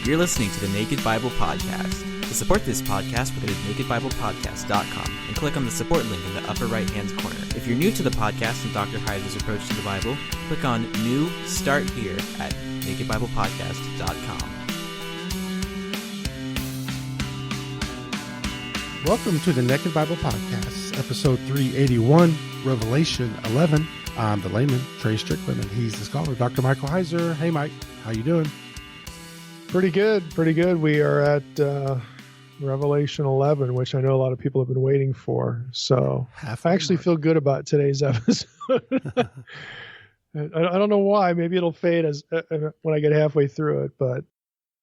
You're listening to the Naked Bible Podcast. To support this podcast, go to nakedbiblepodcast.com and click on the support link in the upper right-hand corner. If you're new to the podcast and Dr. Heiser's approach to the Bible, click on New Start Here at nakedbiblepodcast.com. Welcome to the Naked Bible Podcast, episode 381, Revelation 11. I'm the layman, Trey Strickland, and he's the scholar, Dr. Michael Heiser. Hey, Mike, how you doing? Pretty good. We are at Revelation 11, which I know a lot of people have been waiting for. So I actually feel good about today's episode. I don't know why. Maybe it'll fade as when I get halfway through it. But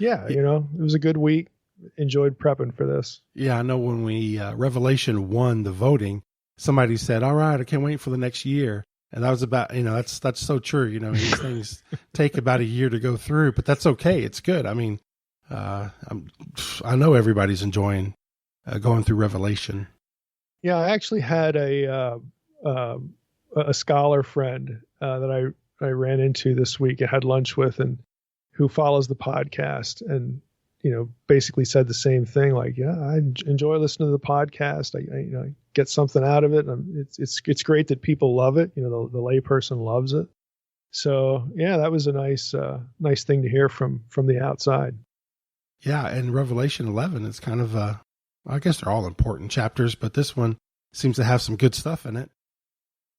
yeah, it was a good week. Enjoyed prepping for this. Yeah, I know when we Revelation won the voting, somebody said, all right, I can't wait for the next year. And that was about, that's so true. These things take about a year to go through, but that's okay. It's good. I mean, I know everybody's enjoying going through Revelation. Yeah, I actually had a scholar friend that I ran into this week and had lunch with, and who follows the podcast, and basically said the same thing. Like, yeah, I enjoy listening to the podcast. I get something out of it. And it's great that people love it. The layperson loves it. So yeah, that was a nice thing to hear from the outside. Yeah. And Revelation 11 is kind of, I guess they're all important chapters, but this one seems to have some good stuff in it.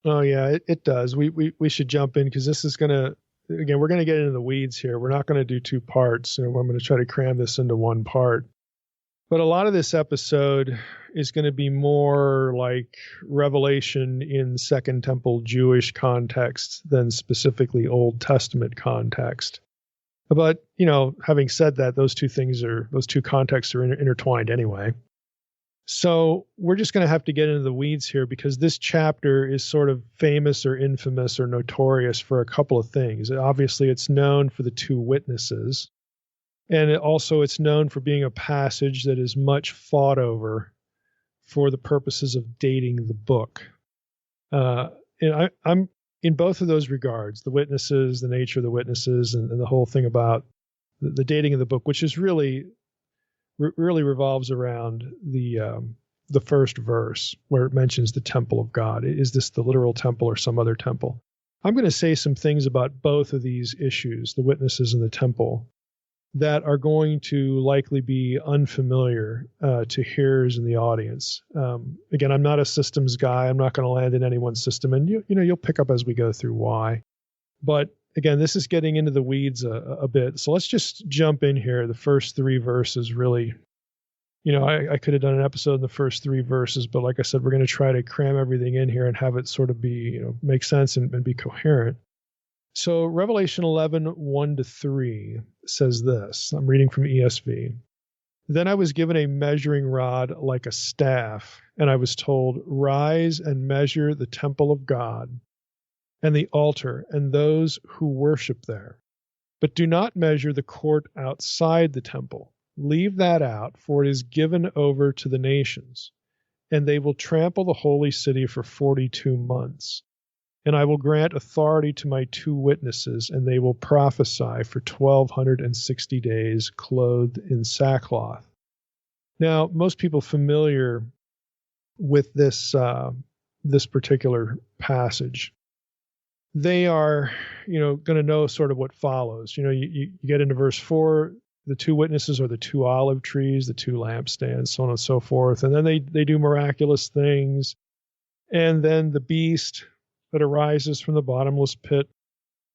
Oh yeah, it does. We should jump in, because this is we're going to get into the weeds here. We're not going to do two parts. I'm going to try to cram this into one part. But a lot of this episode is going to be more like Revelation in Second Temple Jewish context than specifically Old Testament context. But, having said that, those two contexts are intertwined anyway. So we're just going to have to get into the weeds here, because this chapter is sort of famous or infamous or notorious for a couple of things. Obviously, it's known for the two witnesses, and it's known for being a passage that is much fought over for the purposes of dating the book. And I'm in both of those regards, the witnesses, the nature of the witnesses, and the whole thing about the dating of the book, which is really revolves around the first verse, where it mentions the temple of God. Is this the literal temple or some other temple? I'm going to say some things about both of these issues, the witnesses and the temple, that are going to likely be unfamiliar to hearers in the audience. Again, I'm not a systems guy. I'm not going to land in any one system, and you'll pick up as we go through why. But again, this is getting into the weeds a bit. So let's just jump in here. The first three verses really, I could have done an episode in the first three verses, but like I said, we're going to try to cram everything in here and have it sort of be, make sense and be coherent. So Revelation 11, 1-3 says this. I'm reading from ESV. Then I was given a measuring rod like a staff, and I was told, rise and measure the temple of God, and the altar, and those who worship there. But do not measure the court outside the temple. Leave that out, for it is given over to the nations, and they will trample the holy city for 42 months. And I will grant authority to my two witnesses, and they will prophesy for 1,260 days, clothed in sackcloth. Now, most people familiar with this particular passage, they are, going to know sort of what follows. You get into verse 4, the two witnesses are the two olive trees, the two lampstands, so on and so forth. And then they do miraculous things. And then the beast that arises from the bottomless pit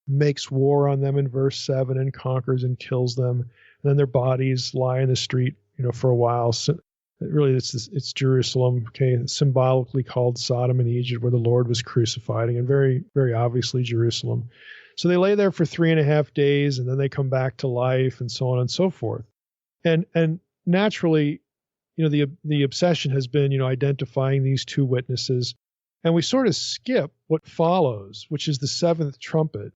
makes war on them in verse 7 and conquers and kills them. And then their bodies lie in the street, for a while. So really, it's Jerusalem, okay, symbolically called Sodom and Egypt, where the Lord was crucified, and very, very obviously Jerusalem. So they lay there for 3.5 days, and then they come back to life, and so on and so forth. And naturally, the obsession has been, identifying these two witnesses, and we sort of skip what follows, which is the seventh trumpet,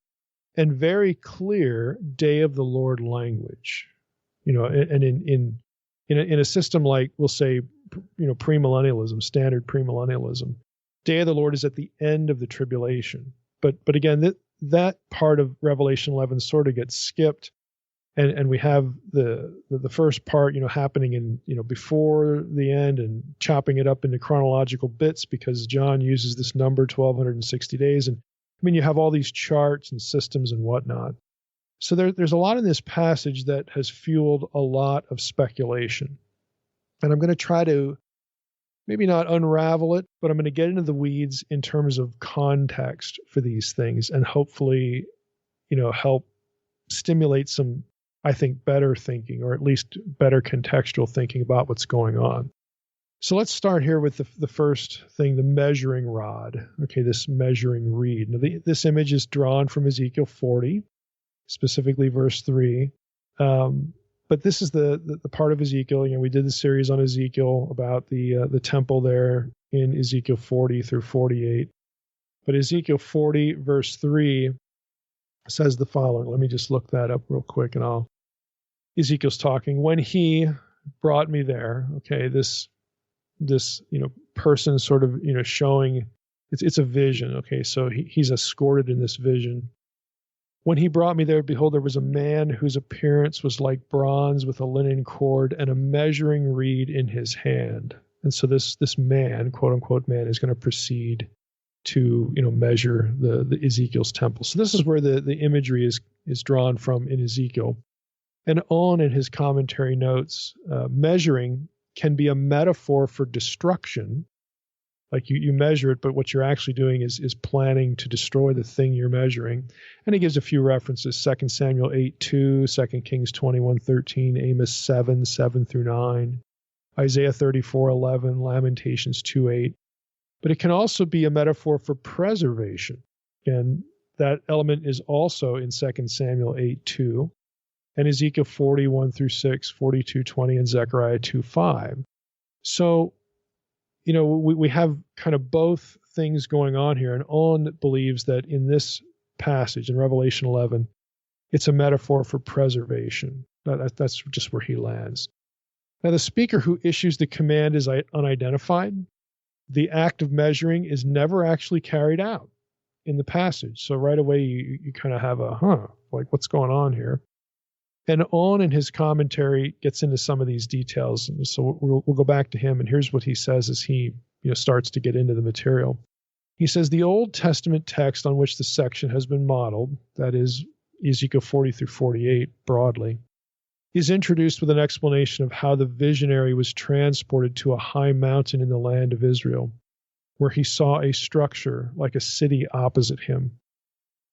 and very clear day of the Lord language. And in a system like, we'll say, premillennialism, standard premillennialism, day of the Lord is at the end of the tribulation. But again, that part of Revelation 11 sort of gets skipped And we have the first part, happening in, before the end and chopping it up into chronological bits because John uses this number 1260 days. And you have all these charts and systems and whatnot. So there's a lot in this passage that has fueled a lot of speculation. And I'm going to try to maybe not unravel it, but I'm going to get into the weeds in terms of context for these things and hopefully, help stimulate some, I think, better thinking, or at least better contextual thinking about what's going on. So let's start here with the first thing, the measuring rod. Okay, this measuring reed. Now, this image is drawn from Ezekiel 40, specifically verse 3. But this is the part of Ezekiel. We did the series on Ezekiel about the temple there in Ezekiel 40 through 48. But Ezekiel 40, verse 3 says the following. Let me just look that up real quick, and Ezekiel's talking. When he brought me there, okay, this person sort of showing it's a vision. Okay, so he's escorted in this vision. When he brought me there, behold, there was a man whose appearance was like bronze with a linen cord and a measuring reed in his hand. And so this man, quote unquote man, is going to proceed to measure the Ezekiel's temple. So this is where the imagery is drawn from in Ezekiel. And on in his commentary notes, measuring can be a metaphor for destruction. Like you measure it, but what you're actually doing is planning to destroy the thing you're measuring. And he gives a few references: 2 Samuel 8:2, 2 Kings 21:13, Amos 7:7 through 9, Isaiah 34:11, Lamentations 2:8. But it can also be a metaphor for preservation. And that element is also in 2 Samuel 8:2, and Ezekiel 40:1 through 6, 42:20, and Zechariah 2:5. So, we have kind of both things going on here. And Owen believes that in this passage, in Revelation 11, it's a metaphor for preservation. That's just where he lands. Now, the speaker who issues the command is unidentified. The act of measuring is never actually carried out in the passage. So right away, you kind of have like what's going on here? And on in his commentary gets into some of these details. And so we'll go back to him, and here's what he says as he starts to get into the material. He says, the Old Testament text on which the section has been modeled, that is Ezekiel 40 through 48 broadly, is introduced with an explanation of how the visionary was transported to a high mountain in the land of Israel, where he saw a structure like a city opposite him.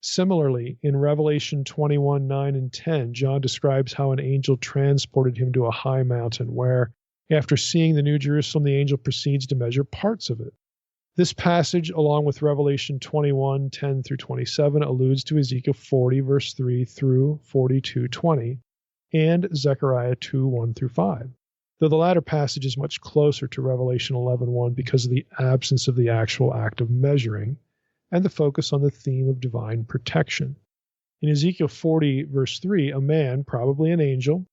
Similarly, in Revelation 21:9 and 10, John describes how an angel transported him to a high mountain where, after seeing the New Jerusalem, the angel proceeds to measure parts of it. This passage, along with Revelation 21:10 through 27, alludes to Ezekiel 40, verse 3 through 42:20, and Zechariah 2:1 through 5, though the latter passage is much closer to Revelation 11:1 because of the absence of the actual act of measuring and the focus on the theme of divine protection. In Ezekiel 40, verse 3, a man, probably an angel,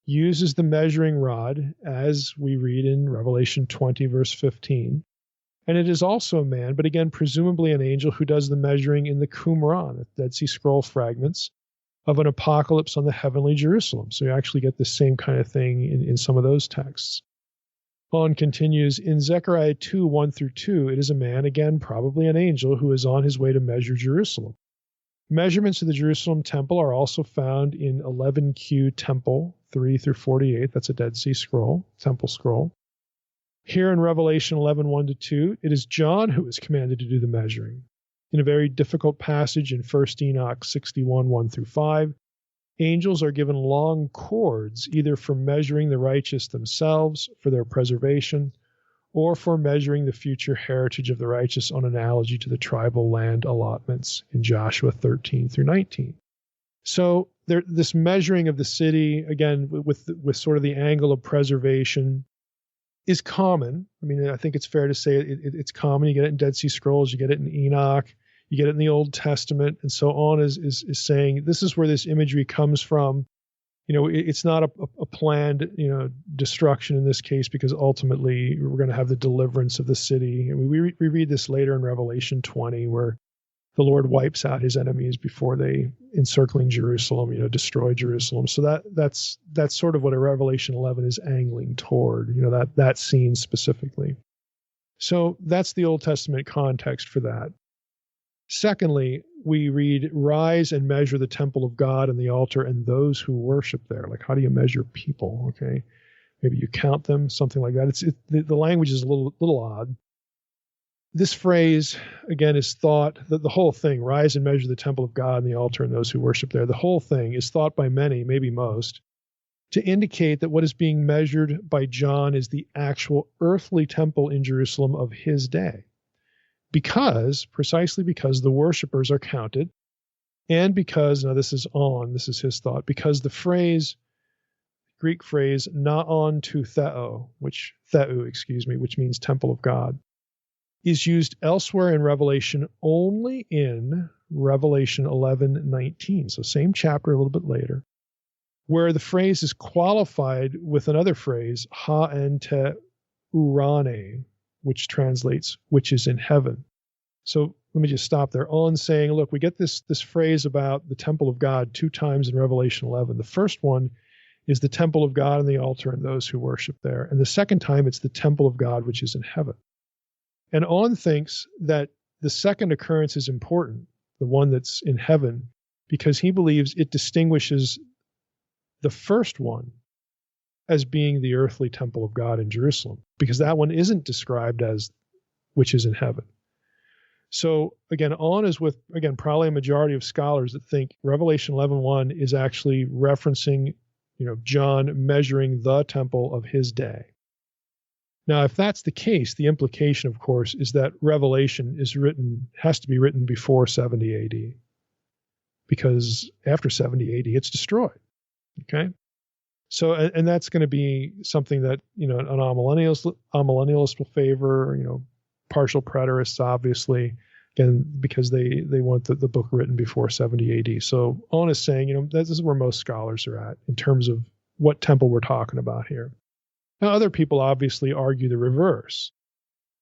uses the measuring rod, as we read in Revelation 20, verse 15. And it is also a man, but again, presumably an angel, who does the measuring in the Qumran, the Dead Sea Scroll fragments, of an apocalypse on the heavenly Jerusalem. So you actually get the same kind of thing in some of those texts. On continues, in Zechariah 2:1 through 2, it is a man, again probably an angel, who is on his way to measure Jerusalem. Measurements of the Jerusalem temple are also found in 11Q Temple 3 through 48. That's a Dead Sea Scroll, temple scroll. Here in Revelation 11:1 to 2, it is John who is commanded to do the measuring. In a very difficult passage in 1 Enoch 61:1 through 5, angels are given long cords, either for measuring the righteous themselves for their preservation, or for measuring the future heritage of the righteous, on analogy to the tribal land allotments in Joshua 13 through 19. So this measuring of the city, again, with sort of the angle of preservation, is common. I mean, I think it's fair to say it's common. You get it in Dead Sea Scrolls, you get it in Enoch, you get it in the Old Testament, and so on, is saying this is where this imagery comes from. It's not a planned, destruction in this case, because ultimately we're going to have the deliverance of the city. And we read this later in Revelation 20, where the Lord wipes out his enemies before they, encircling Jerusalem, destroy Jerusalem. So that's sort of what a Revelation 11 is angling toward, that scene specifically. So that's the Old Testament context for that. Secondly, we read, rise and measure the temple of God and the altar and those who worship there. Like, how do you measure people? Okay. Maybe you count them, something like that. The language is a little odd. This phrase, again, is thought, the whole thing, rise and measure the temple of God and the altar and those who worship there. The whole thing is thought by many, maybe most, to indicate that what is being measured by John is the actual earthly temple in Jerusalem of his day. Precisely because the worshipers are counted, and because, now this is his thought, because the Greek phrase, naon to theou, which means temple of God, is used elsewhere in Revelation only in Revelation 11:19. So same chapter, a little bit later, where the phrase is qualified with another phrase, ha en te urane, which translates, which is in heaven. So let me just stop there. On saying, look, we get this phrase about the temple of God 2 times in Revelation 11. The first one is the temple of God and the altar and those who worship there. And the second time, it's the temple of God, which is in heaven. And On thinks that the second occurrence is important, the one that's in heaven, because he believes it distinguishes the first one as being the earthly temple of God in Jerusalem, because that one isn't described as which is in heaven. So again, On is with, probably a majority of scholars that think Revelation 11:1 is actually referencing, John measuring the temple of his day. Now, if that's the case, the implication, of course, is that Revelation has to be written before 70 AD, because after 70 AD, it's destroyed. Okay? So, and that's going to be something that, an amillennialist will favor, partial preterists, obviously, again, because they want the book written before 70 AD. So On is saying, this is where most scholars are at in terms of what temple we're talking about here. Now, other people obviously argue the reverse.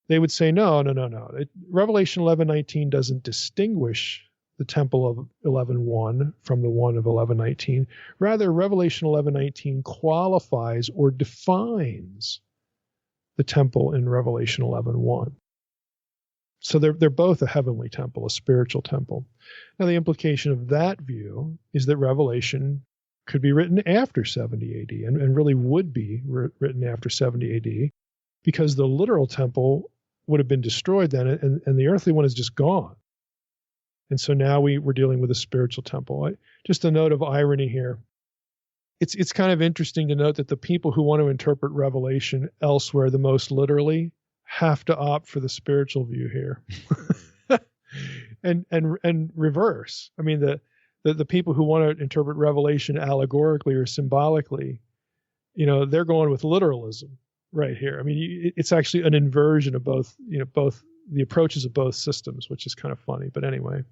They would say, no. Revelation 11:19 doesn't distinguish the temple of 11:1 from the one of 11:19. Rather, Revelation 11:19 qualifies or defines the temple in Revelation 11:1. So they're both a heavenly temple, a spiritual temple. Now, the implication of that view is that Revelation could be written after 70 AD and really would be written after 70 AD, because the literal temple would have been destroyed then, and the earthly one is just gone. And so now we're dealing with a spiritual temple. Just a note of irony here. It's kind of interesting to note that the people who want to interpret Revelation elsewhere the most literally have to opt for the spiritual view here. and reverse. I mean, the people who want to interpret Revelation allegorically or symbolically, they're going with literalism right here. I mean, it's actually an inversion of both the approaches of both systems, which is kind of funny. But anyway,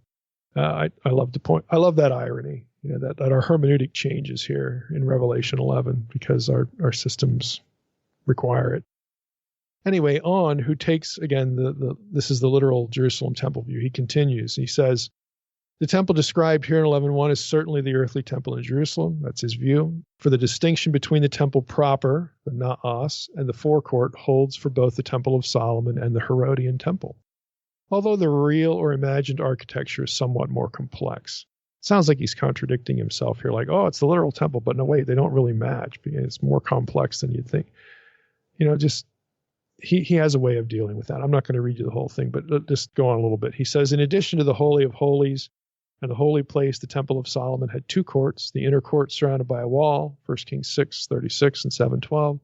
I love that irony, that our hermeneutic changes here in Revelation 11 because our systems require it. Anyway, On, who takes, again, this is the literal Jerusalem temple view, he continues. He says, the temple described here in 11:1 is certainly the earthly temple in Jerusalem. That's his view. For the distinction between the temple proper, the naos, and the forecourt holds for both the temple of Solomon and the Herodian temple, although the real or imagined architecture is somewhat more complex. It sounds like he's contradicting himself here, like, oh, it's the literal temple, but no, wait, they don't really match because it's more complex than you'd think. He has a way of dealing with that. I'm not going to read you the whole thing, but just go on a little bit. He says, in addition to the Holy of Holies and the holy place, the Temple of Solomon had 2 courts, the inner court surrounded by a wall, 1 Kings 6:36 and 7:12,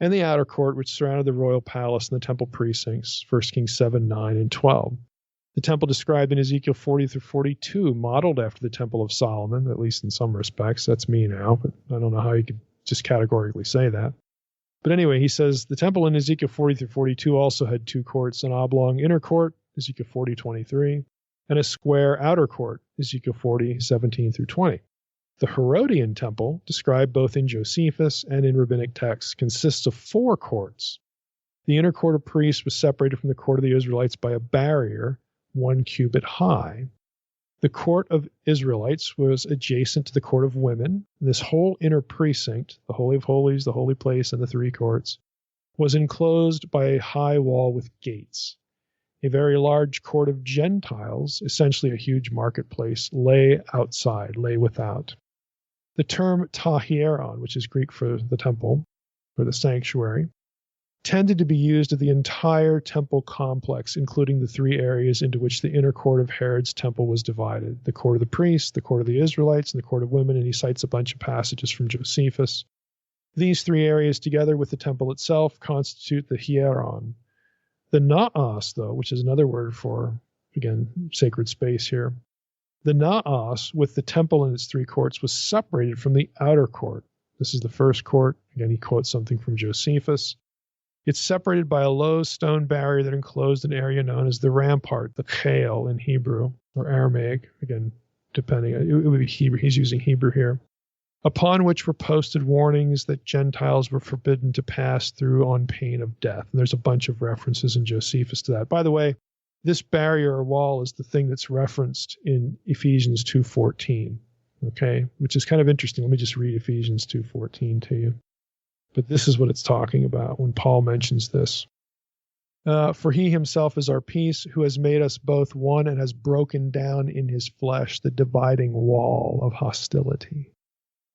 and the outer court, which surrounded the royal palace and the temple precincts, 1 Kings 7:9 and 12. The temple described in Ezekiel 40 through 42 modeled after the Temple of Solomon, at least in some respects. That's me now, but I don't know how you could just categorically say that. But anyway, he says the temple in Ezekiel 40 through 42 also had 2 courts, an oblong inner court, Ezekiel 40:23, and a square outer court, Ezekiel 40:17 through 20. The Herodian temple, described both in Josephus and in rabbinic texts, consists of 4 courts. The inner court of priests was separated from the court of the Israelites by a barrier 1 cubit high. The court of Israelites was adjacent to the court of women. This whole inner precinct, the Holy of Holies, the holy place, and the 3 courts, was enclosed by a high wall with gates. A very large court of Gentiles, essentially a huge marketplace, lay outside, lay without. The term tahieron, which is Greek for the temple, or the sanctuary, tended to be used of the entire temple complex, including the 3 areas into which the inner court of Herod's temple was divided: the court of the priests, the court of the Israelites, and the court of women. And he cites a bunch of passages from Josephus. These 3 areas, together with the temple itself, constitute the hieron. The naos, though, which is another word for, again, sacred space here, the naos, with the temple and its 3 courts, was separated from the outer court. This is the first court. Again, he quotes something from Josephus. It's separated by a low stone barrier that enclosed an area known as the rampart, the chel in Hebrew, or Aramaic, again, depending. It would be Hebrew. He's using Hebrew here. Upon which were posted warnings that Gentiles were forbidden to pass through on pain of death. And there's a bunch of references in Josephus to that. By the way, this barrier or wall is the thing that's referenced in Ephesians 2:14, okay, which is kind of interesting. Let me just read Ephesians 2:14 to you. But this is what it's talking about when Paul mentions this. For he himself is our peace, who has made us both one and has broken down in his flesh the dividing wall of hostility.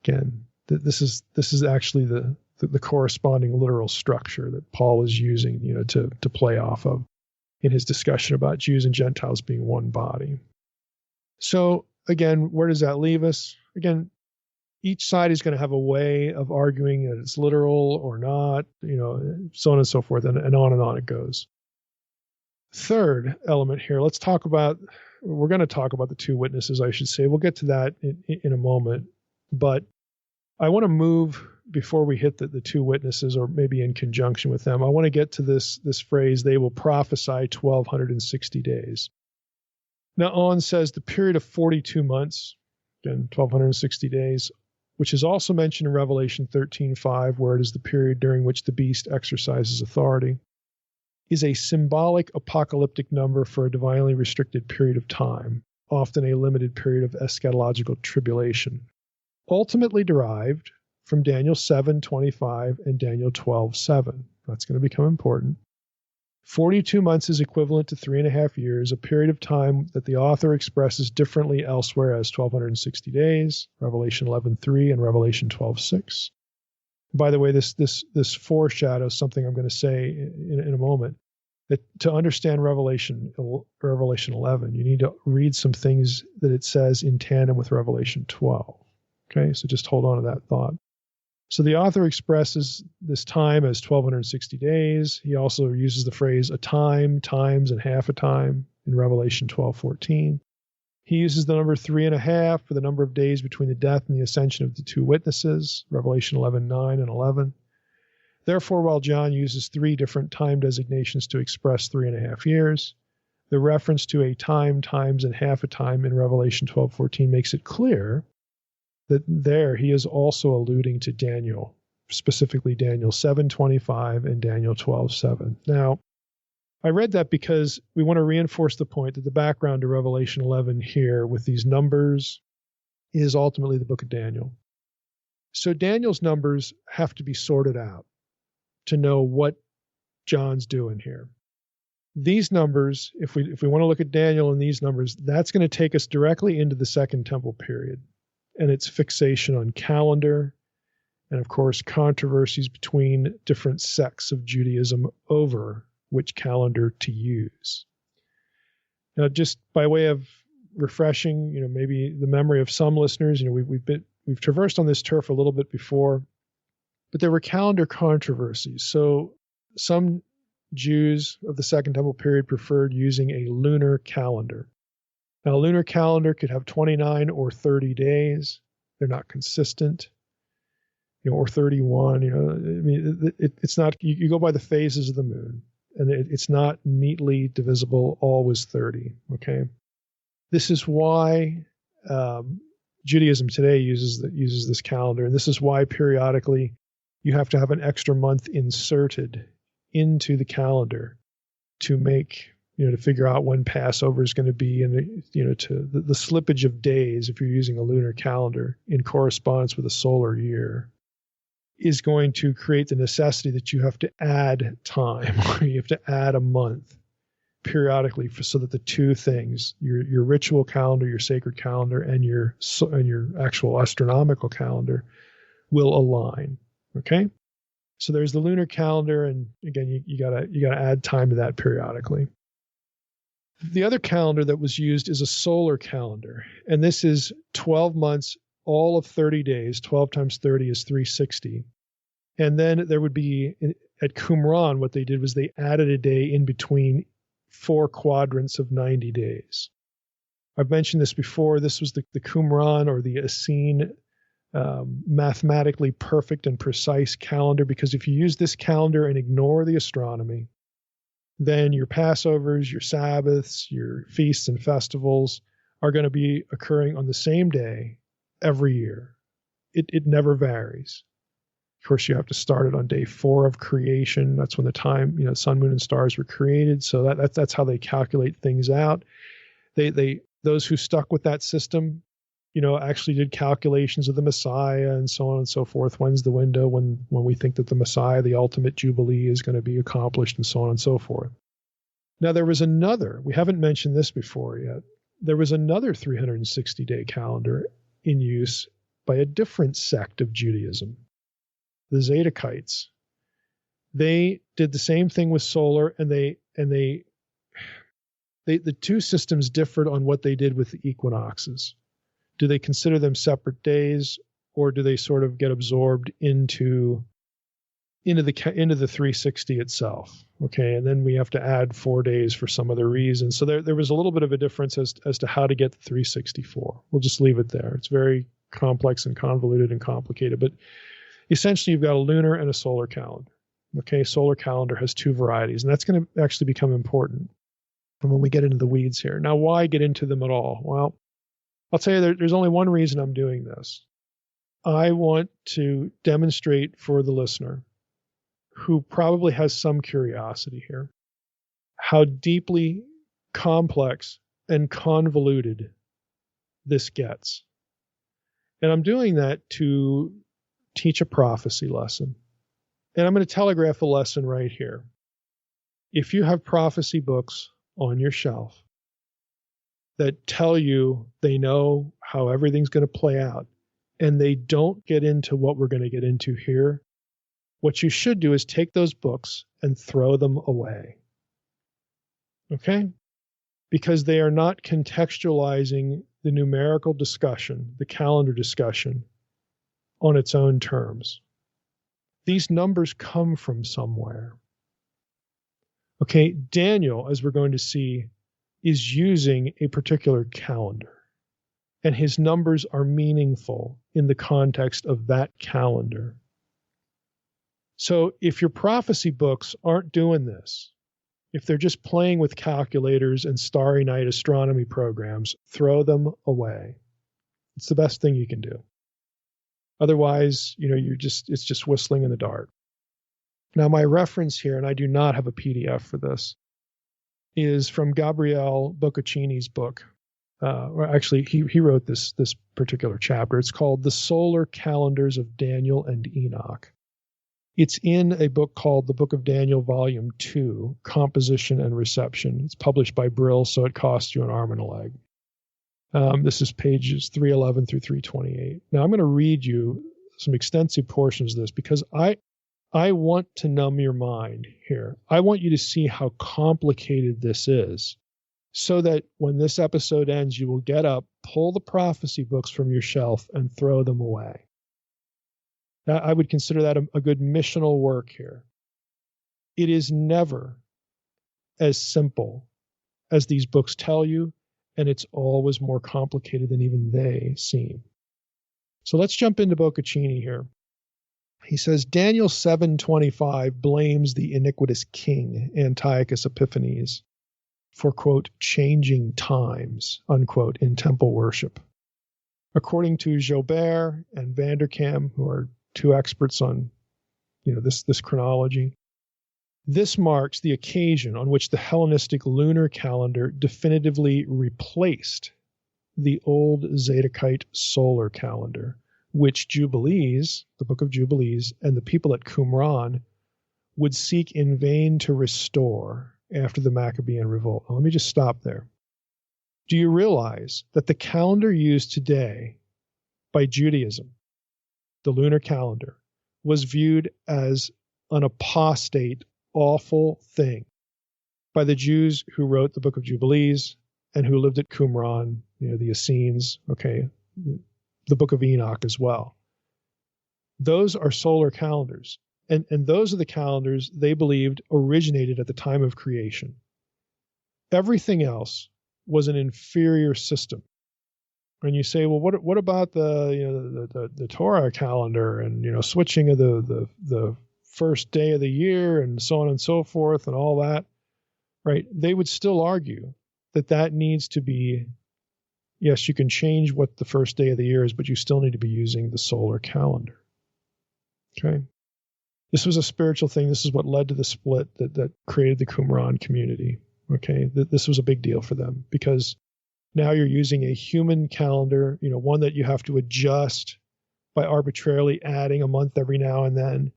Again, this is actually the corresponding literal structure that Paul is using, to play off of in his discussion about Jews and Gentiles being one body. So again, where does that leave us? Again, each side is going to have a way of arguing that it's literal or not, so on and so forth, and on it goes. Third element here, we're going to talk about the 2 witnesses, I should say. We'll get to that in a moment. But I want to move, before we hit the 2 witnesses, or maybe in conjunction with them, I want to get to this phrase, they will prophesy 1,260 days. Now, On says the period of 42 months, again, 1,260 days, which is also mentioned in Revelation 13:5, where it is the period during which the beast exercises authority, is a symbolic apocalyptic number for a divinely restricted period of time, often a limited period of eschatological tribulation, ultimately derived from Daniel 7:25 and Daniel 12:7. That's going to become important. 42 months is equivalent to 3.5 years, a period of time that the author expresses differently elsewhere as 1,260 days, Revelation 11:3 and Revelation 12:6. By the way, this foreshadows something I'm going to say in a moment. That to understand Revelation 11, you need to read some things that it says in tandem with Revelation 12. Okay, so just hold on to that thought. So the author expresses this time as 1,260 days. He also uses the phrase a time, times, and half a time in Revelation 12:14. He uses the number 3.5 for the number of days between the death and the ascension of the 2 witnesses, Revelation 11:9 and 11. Therefore, while John uses 3 different time designations to express 3.5 years, the reference to a time, times, and half a time in Revelation 12:14 makes it clear that there he is also alluding to Daniel, specifically Daniel 7:25 and Daniel 12:7. Now, I read that because we want to reinforce the point that the background to Revelation 11 here with these numbers is ultimately the book of Daniel. So Daniel's numbers have to be sorted out to know what John's doing here. These numbers, if we want to look at Daniel and these numbers, that's going to take us directly into the Second Temple period and its fixation on calendar, and of course controversies between different sects of Judaism over which calendar to use. Now, just by way of refreshing, maybe the memory of some listeners, we've traversed on this turf a little bit before, but there were calendar controversies. So some Jews of the Second Temple period preferred using a lunar calendar. Now, a lunar calendar could have 29 or 30 days. They're not consistent, or 31. It's not. You go by the phases of the moon, and it's not neatly divisible. Always 30. Okay, this is why Judaism today uses this calendar, and this is why periodically you have to have an extra month inserted into the calendar to make to figure out when Passover is going to be, and to the slippage of days, if you're using a lunar calendar in correspondence with a solar year, is going to create the necessity that you have to add time, or you have to add a month periodically, so that the two things, your ritual calendar, your sacred calendar, and your actual astronomical calendar, will align. Okay, so there's the lunar calendar, and again, you gotta add time to that periodically. The other calendar that was used is a solar calendar, and this is 12 months, all of 30 days. 12 times 30 is 360. And then there would be, at Qumran, what they did was they added a day in between 4 quadrants of 90 days. I've mentioned this before. This was the Qumran, or the Essene, mathematically perfect and precise calendar, because if you use this calendar and ignore the astronomy, then your Passovers, your Sabbaths, your feasts and festivals are going to be occurring on the same day every year. It never varies. Of course, you have to start it on day 4 of creation. That's when the time, sun, moon, and stars were created. So that's how they calculate things out. Those who stuck with that system, actually did calculations of the Messiah and so on and so forth. When's the window when we think that the Messiah, the ultimate Jubilee, is going to be accomplished, and so on and so forth. Now, there was another, we haven't mentioned this before yet, there was another 360-day calendar in use by a different sect of Judaism, the Zadokites. They did the same thing with solar, and the two systems differed on what they did with the equinoxes. Do they consider them separate days, or do they sort of get absorbed into the 360 itself? Okay, and then we have to add 4 days for some other reason. So there was a little bit of a difference as to how to get the 364. We'll just leave it there. It's very complex and convoluted and complicated, but essentially you've got a lunar and a solar calendar. Okay, solar calendar has 2 varieties, and that's going to actually become important when we get into the weeds here. Now, why get into them at all? Well, I'll tell you, there's only one reason I'm doing this. I want to demonstrate for the listener, who probably has some curiosity here, how deeply complex and convoluted this gets. And I'm doing that to teach a prophecy lesson. And I'm going to telegraph a lesson right here. If you have prophecy books on your shelf that tell you they know how everything's going to play out, and they don't get into what we're going to get into here, what you should do is take those books and throw them away. Okay? Because they are not contextualizing the numerical discussion, the calendar discussion, on its own terms. These numbers come from somewhere. Okay, Daniel, as we're going to see, is using a particular calendar, and his numbers are meaningful in the context of that calendar. So if your prophecy books aren't doing this, if they're just playing with calculators and starry night astronomy programs, throw them away. It's the best thing you can do. Otherwise, it's just whistling in the dark. Now, my reference here, and I do not have a PDF for this, is from Gabriele Boccaccini's book. Or actually, he wrote this particular chapter. It's called The Solar Calendars of Daniel and Enoch. It's in a book called The Book of Daniel, Volume 2, Composition and Reception. It's published by Brill, so it costs you an arm and a leg. This is pages 311 through 328. Now, I'm going to read you some extensive portions of this because I want to numb your mind here. I want you to see how complicated this is, so that when this episode ends, you will get up, pull the prophecy books from your shelf, and throw them away. Now, I would consider that a good missional work here. It is never as simple as these books tell you, and it's always more complicated than even they seem. So let's jump into Boccaccini here. He says, Daniel 7:25 blames the iniquitous king, Antiochus Epiphanes, for, quote, changing times, unquote, in temple worship. According to Joubert and Vanderkam, who are 2 experts on this chronology, This marks the occasion on which the Hellenistic lunar calendar definitively replaced the old Zadokite solar calendar, which Jubilees, the Book of Jubilees, and the people at Qumran would seek in vain to restore after the Maccabean revolt. Now, let me just stop there. Do you realize that the calendar used today by Judaism, the lunar calendar, was viewed as an apostate, awful thing by the Jews who wrote the Book of Jubilees and who lived at Qumran, the Essenes, the Book of Enoch as well. Those are solar calendars. And those are the calendars they believed originated at the time of creation. Everything else was an inferior system. And you say, well, what about the Torah calendar and switching of the first day of the year and so on and so forth and all that, right? They would still argue that needs to be, yes, you can change what the first day of the year is, but you still need to be using the solar calendar. Okay. This was a spiritual thing. This is what led to the split that created the Qumran community. Okay. This was a big deal for them because now you're using a human calendar, one that you have to adjust by arbitrarily adding a month every now and then,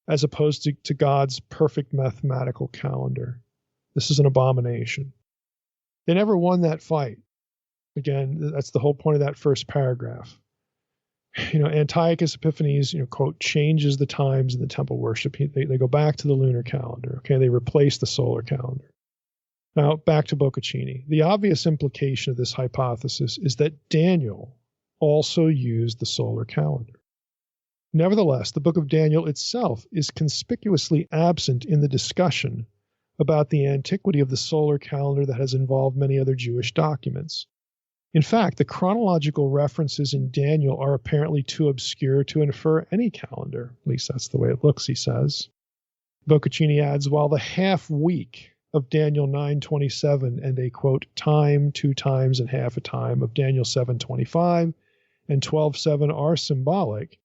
as opposed to God's perfect mathematical calendar. This is an abomination. They never won that fight. Again, that's the whole point of that first paragraph. Antiochus Epiphanes, quote, changes the times in the temple worship. They go back to the lunar calendar. Okay, they replace the solar calendar. Now, back to Boccaccini. The obvious implication of this hypothesis is that Daniel also used the solar calendar. Nevertheless, the book of Daniel itself is conspicuously absent in the discussion about the antiquity of the solar calendar that has involved many other Jewish documents. In fact, the chronological references in Daniel are apparently too obscure to infer any calendar. At least that's the way it looks, he says. Boccaccini adds, while the half week of Daniel 9:27 and a, quote, time, 2 times, and half a time of Daniel 7:25 and 12:7 are symbolic,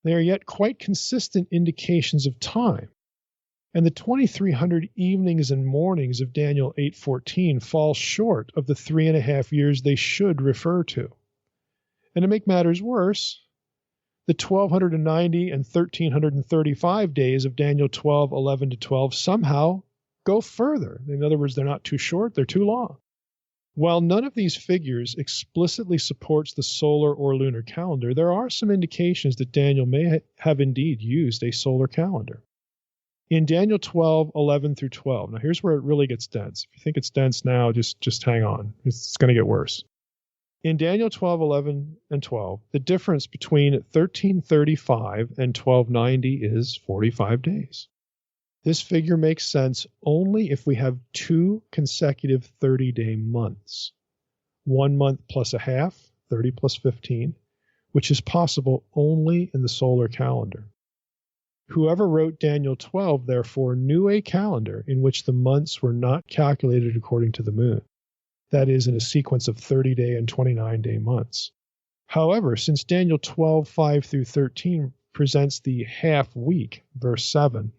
they are yet quite consistent indications of time. And the 2,300 evenings and mornings of Daniel 8:14 fall short of the 3.5 years they should refer to. And to make matters worse, the 1,290 and 1,335 days of Daniel 12:11 to 12 somehow go further. In other words, they're not too short, they're too long. While none of these figures explicitly supports the solar or lunar calendar, there are some indications that Daniel may have indeed used a solar calendar. In Daniel 12:11 through 12, now here's where it really gets dense. If you think it's dense now, just hang on. It's going to get worse. In Daniel 12:11 and 12, the difference between 1335 and 1290 is 45 days. This figure makes sense only if we have 2 consecutive 30-day months. 1 month plus a half, 30 plus 15, which is possible only in the solar calendar. Whoever wrote Daniel 12, therefore, knew a calendar in which the months were not calculated according to the moon. That is, in a sequence of 30-day and 29-day months. However, since Daniel 12:5 through 13 presents the half week, verse 7,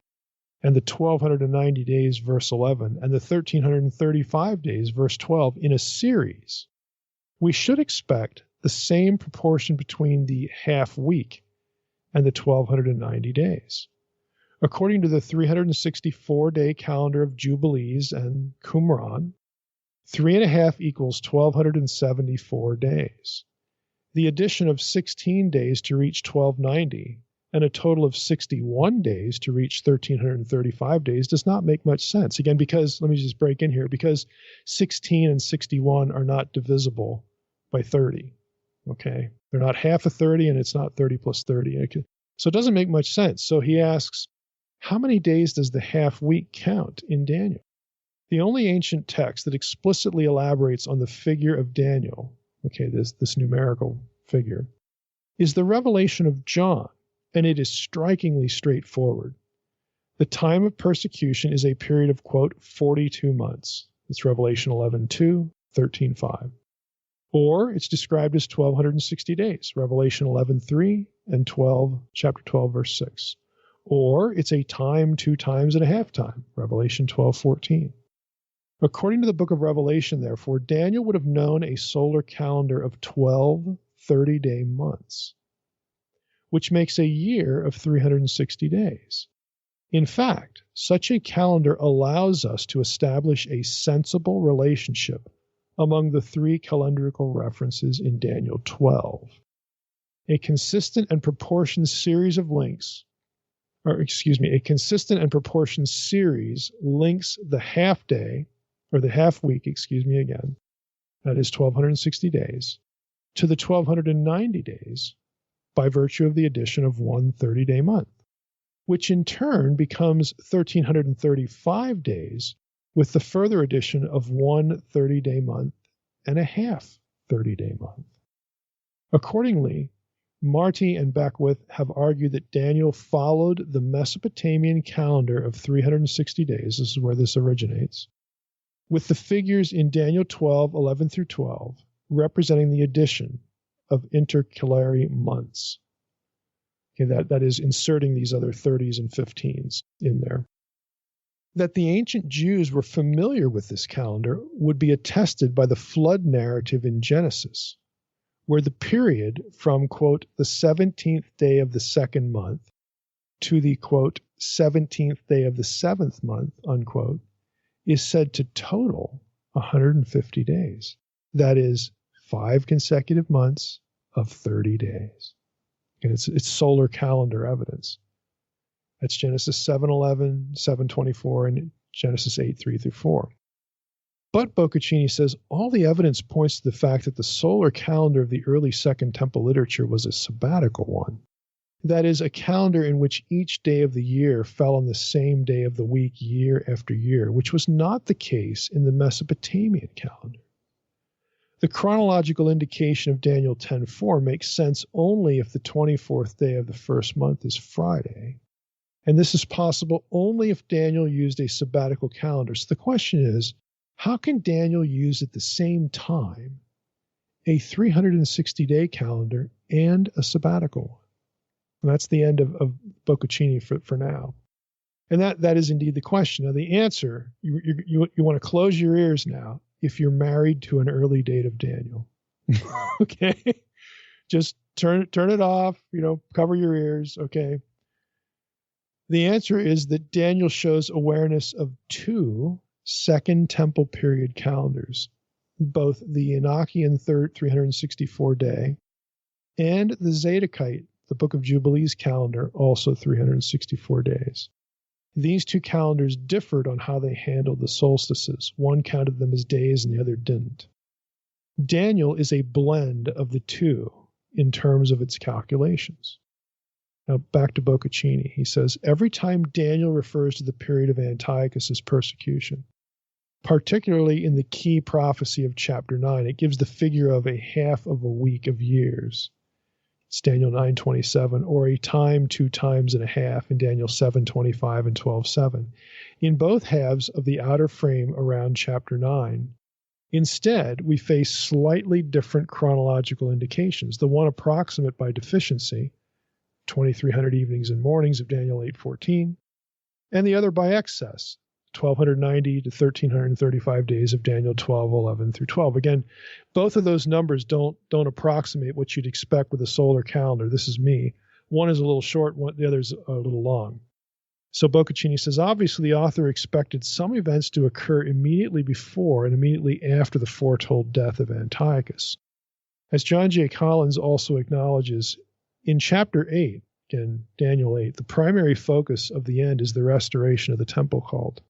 and the 1,290 days, verse 11, and the 1,335 days, verse 12, in a series, we should expect the same proportion between the half week and the 1,290 days. According to the 364-day calendar of Jubilees and Qumran, 3.5 equals 1,274 days. The addition of 16 days to reach 1,290 and a total of 61 days to reach 1,335 days does not make much sense. Again, because, let me just break in here, because 16 and 61 are not divisible by 30. Okay, they're not half of 30, and it's not 30 plus 30. So it doesn't make much sense. So he asks, how many days does the half week count in Daniel? The only ancient text that explicitly elaborates on the figure of Daniel, okay, this numerical figure, is the Revelation of John, and it is strikingly straightforward. The time of persecution is a period of, quote, 42 months. It's Revelation 11:2, 13:5. Or it's described as 1,260 days, Revelation 11:3 and chapter 12, verse 6. or it's a time 2 times and a half time, Revelation 12:14. According to the book of Revelation, therefore, Daniel would have known a solar calendar of 12 30-day months, which makes a year of 360 days. In fact, such a calendar allows us to establish a sensible relationship among the 3 calendrical references in Daniel 12. A consistent and proportioned series of links, a consistent and proportioned series links the half day, or the half week, that is 1260 days, to the 1290 days by virtue of the addition of one 30-day month, which in turn becomes 1335 days with the further addition of one 30-day month and a half 30-day month. Accordingly, Marty and Beckwith have argued that Daniel followed the Mesopotamian calendar of 360 days, this is where this originates, with the figures in Daniel 12:11 through 12 representing the addition of intercalary months. Okay, that is inserting these other 30s and 15s in there. That the ancient Jews were familiar with this calendar would be attested by the flood narrative in Genesis, where the period from, quote, the 17th day of the second month to the, quote, 17th day of the seventh month, unquote, is said to total 150 days. That is 5 consecutive months of 30 days. And it's solar calendar evidence. That's Genesis 7:11, 7:24, and Genesis 8:3 through 4. But Boccaccini says all the evidence points to the fact that the solar calendar of the early Second Temple literature was a sabbatical one. That is, a calendar in which each day of the year fell on the same day of the week year after year, which was not the case in the Mesopotamian calendar. The chronological indication of Daniel 10:4 makes sense only if the 24th day of the first month is Friday. And this is possible only if Daniel used a sabbatical calendar. So the question is, how can Daniel use at the same time a 360-day calendar and a sabbatical one? And that's the end of Boccaccini for now. And that is indeed the question. Now, the answer, you want to close your ears now if you're married to an early date of Daniel. Okay? Just turn it off, cover your ears, okay? The answer is that Daniel shows awareness of 2 Second Temple period calendars, both the Enochian 364-day and the Zadokite, the Book of Jubilees calendar, also 364 days. These 2 calendars differed on how they handled the solstices. One counted them as days and the other didn't. Daniel is a blend of the 2 in terms of its calculations. Now back to Boccaccini. He says, every time Daniel refers to the period of Antiochus' persecution, particularly in the key prophecy of chapter 9, it gives the figure of a half of a week of years. It's Daniel 9:27, or a time 2 times and a half in Daniel 7:25 and 12:7. In both halves of the outer frame around chapter 9, instead, we face slightly different chronological indications. The one approximate by deficiency, 2300 evenings and mornings of Daniel 8:14, and the other by excess, 1290 to 1335 days of Daniel 12:11 through 12. Again, both of those numbers don't approximate what you'd expect with a solar calendar. This is me. One is a little short, the other's a little long. So Boccaccini says, obviously the author expected some events to occur immediately before and immediately after the foretold death of Antiochus. As John J. Collins also acknowledges, in chapter 8, again, Daniel 8, the primary focus of the end is the restoration of the temple cult,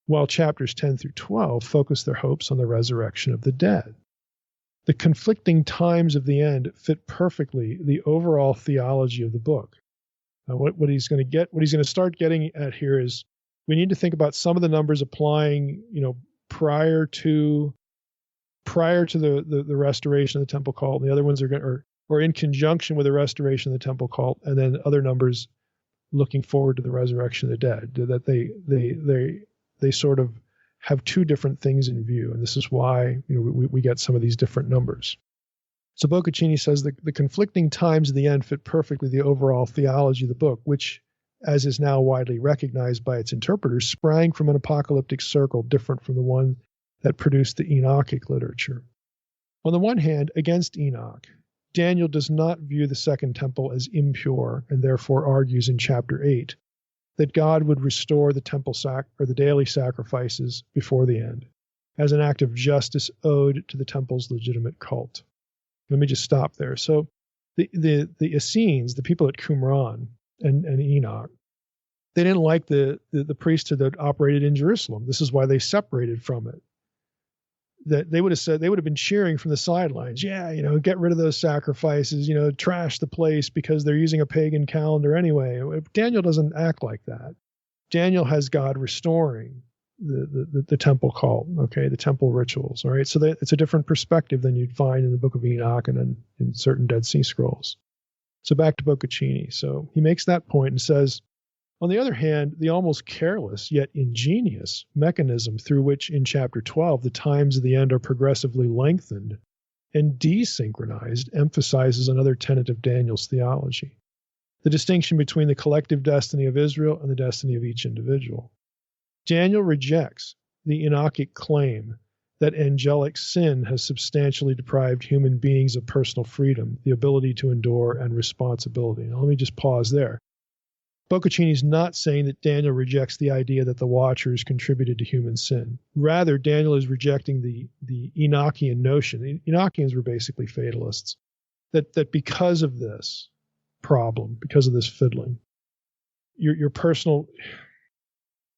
while chapters 10 through 12 focus their hopes on the resurrection of the dead. The conflicting times of the end fit perfectly the overall theology of the book. Now, what he's going to start getting at here is we need to think about some of the numbers applying, prior to the restoration of the temple cult, and the other ones are going or in conjunction with the restoration of the temple cult, and then other numbers looking forward to the resurrection of the dead. That they sort of have 2 different things in view, and this is why we get some of these different numbers. So Boccaccini says the conflicting times of the end fit perfectly the overall theology of the book, which, as is now widely recognized by its interpreters, sprang from an apocalyptic circle different from the one that produced the Enochic literature. On the one hand, against Enoch, Daniel does not view the Second Temple as impure and therefore argues in chapter 8 that God would restore the temple the daily sacrifices before the end as an act of justice owed to the temple's legitimate cult. Let me just stop there. So the Essenes, the people at Qumran and Enoch, they didn't like the priesthood that operated in Jerusalem. This is why they separated from it. That they would have been cheering from the sidelines. Yeah, get rid of those sacrifices, trash the place because they're using a pagan calendar anyway. Daniel doesn't act like that. Daniel has God restoring the temple cult, okay, the temple rituals, all right? So it's a different perspective than you'd find in the book of Enoch and in certain Dead Sea Scrolls. So back to Boccaccini. So he makes that point and says, on the other hand, the almost careless yet ingenious mechanism through which in chapter 12 the times of the end are progressively lengthened and desynchronized emphasizes another tenet of Daniel's theology, the distinction between the collective destiny of Israel and the destiny of each individual. Daniel rejects the Enochic claim that angelic sin has substantially deprived human beings of personal freedom, the ability to endure, and responsibility. Now, let me just pause there. Boccaccini's not saying that Daniel rejects the idea that the Watchers contributed to human sin. Rather, Daniel is rejecting the Enochian notion. The Enochians were basically fatalists. That because of this problem, because of this fiddling, your personal,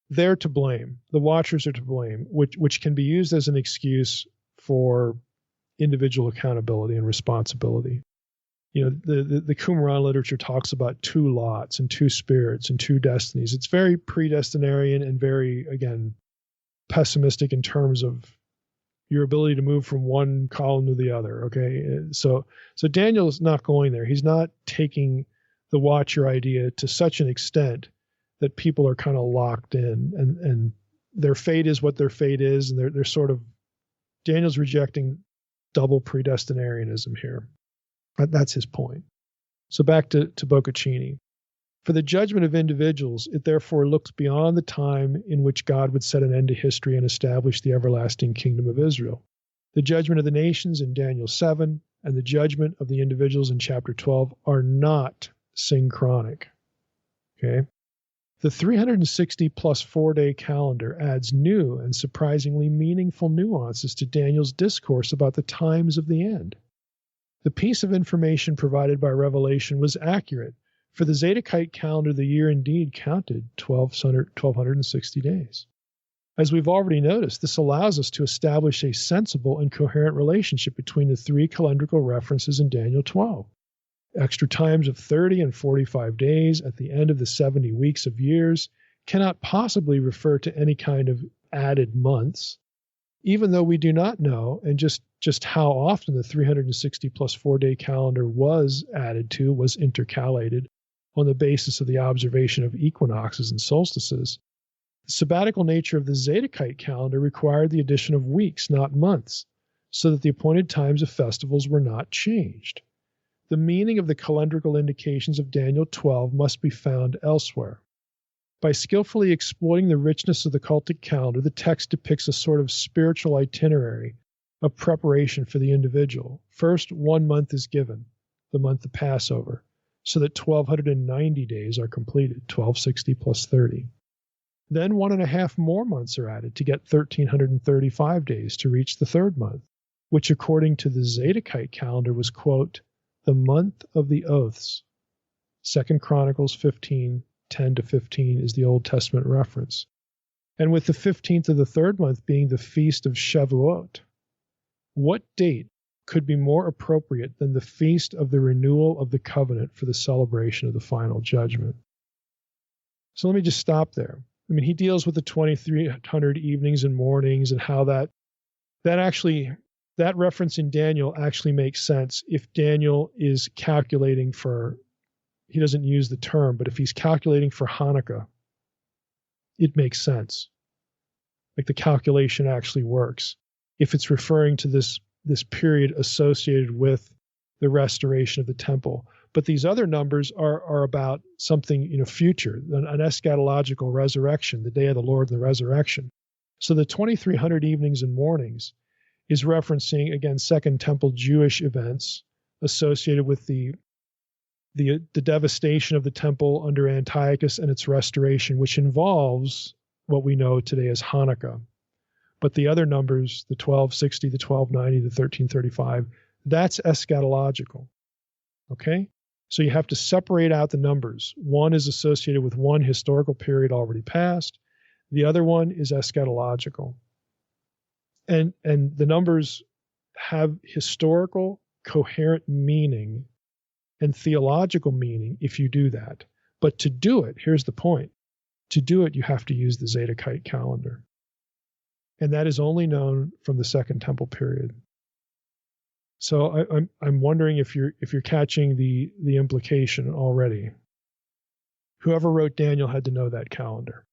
they're to blame. The Watchers are to blame, which can be used as an excuse for individual accountability and responsibility. The Qumran literature talks about two lots and two spirits and two destinies. It's very predestinarian and very, again, pessimistic in terms of your ability to move from one column to the other, okay? So Daniel's not going there. He's not taking the Watcher idea to such an extent that people are kind of locked in and their fate is what their fate is, and they're sort of, Daniel's rejecting double predestinarianism here. That's his point. So back to Boccaccini. For the judgment of individuals, it therefore looks beyond the time in which God would set an end to history and establish the everlasting kingdom of Israel. The judgment of the nations in Daniel 7 and the judgment of the individuals in chapter 12 are not synchronic. Okay? The 360 plus 4-day calendar adds new and surprisingly meaningful nuances to Daniel's discourse about the times of the end. The piece of information provided by Revelation was accurate. For the Zadokite calendar, the year indeed counted 1,260 days. As we've already noticed, this allows us to establish a sensible and coherent relationship between the three calendrical references in Daniel 12. Extra times of 30 and 45 days at the end of the 70 weeks of years cannot possibly refer to any kind of added months, even though we do not know and just how often the 360 plus 4-day calendar was intercalated on the basis of the observation of equinoxes and solstices. The sabbatical nature of the Zadokite calendar required the addition of weeks, not months, so that the appointed times of festivals were not changed. The meaning of the calendrical indications of Daniel 12 must be found elsewhere. By skillfully exploiting the richness of the cultic calendar, the text depicts a sort of spiritual itinerary of preparation for the individual. First, 1 month is given, the month of Passover, so that 1,290 days are completed, 1,260 plus 30. Then 1.5 more months are added to get 1,335 days to reach the third month, which according to the Zadokite calendar was, quote, the month of the oaths. 2 Chronicles 15, 10 to 15 is the Old Testament reference. And with the 15th of the third month being the feast of Shavuot, what date could be more appropriate than the feast of the renewal of the covenant for the celebration of the final judgment? So let me just stop there. I mean, he deals with the 2,300 evenings and mornings and how that reference in Daniel actually makes sense if Daniel is calculating for, he doesn't use the term, but if he's calculating for Hanukkah, it makes sense. Like the calculation actually works. If it's referring to this period associated with the restoration of the temple. But these other numbers are about something, future, an eschatological resurrection, the day of the Lord and the resurrection. So the 2300 evenings and mornings is referencing, again, Second Temple Jewish events associated with the devastation of the temple under Antiochus and its restoration, which involves what we know today as Hanukkah. But the other numbers, the 1260, the 1290, the 1335, that's eschatological. Okay? So you have to separate out the numbers. One is associated with one historical period already passed. The other one is eschatological. And the numbers have historical, coherent meaning and theological meaning if you do that. But to do it, here's the point. To do it, you have to use the Zadokite calendar. And that is only known from the Second Temple period. So I'm wondering if you're catching the implication already. Whoever wrote Daniel had to know that calendar.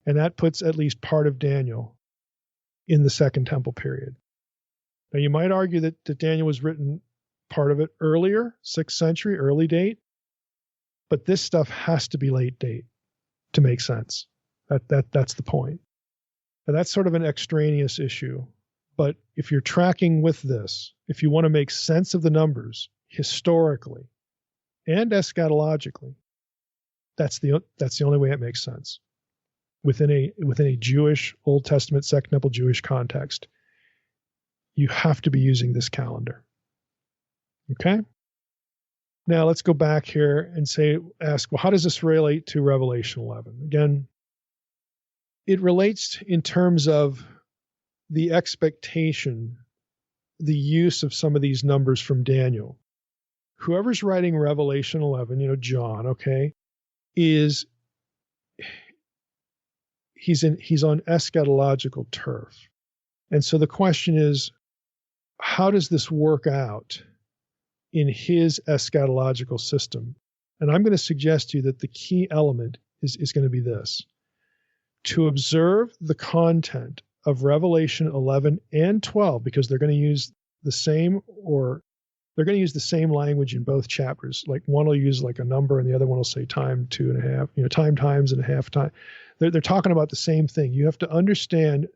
And that puts at least part of Daniel in the Second Temple period. Now you might argue that Daniel was written part of it earlier, 6th century, early date, but this stuff has to be late date to make sense. That's the point. Now that's sort of an extraneous issue. But if you're tracking with this, if you want to make sense of the numbers historically and eschatologically, that's the only way it makes sense. Within a Jewish Old Testament Second Temple Jewish context, you have to be using this calendar. Okay? Now let's go back here and ask, well, how does this relate to Revelation 11? Again, it relates in terms of the expectation, the use of some of these numbers from Daniel. Whoever's writing Revelation 11, John, okay, he's on eschatological turf. And so the question is, how does this work out in his eschatological system? And I'm going to suggest to you that the key element is going to be this. To observe the content of Revelation 11 and 12, because they're going to use the same language in both chapters. Like one will use like a number and the other one will say time 2.5, time times and a half time. They're talking about the same thing. You have to understand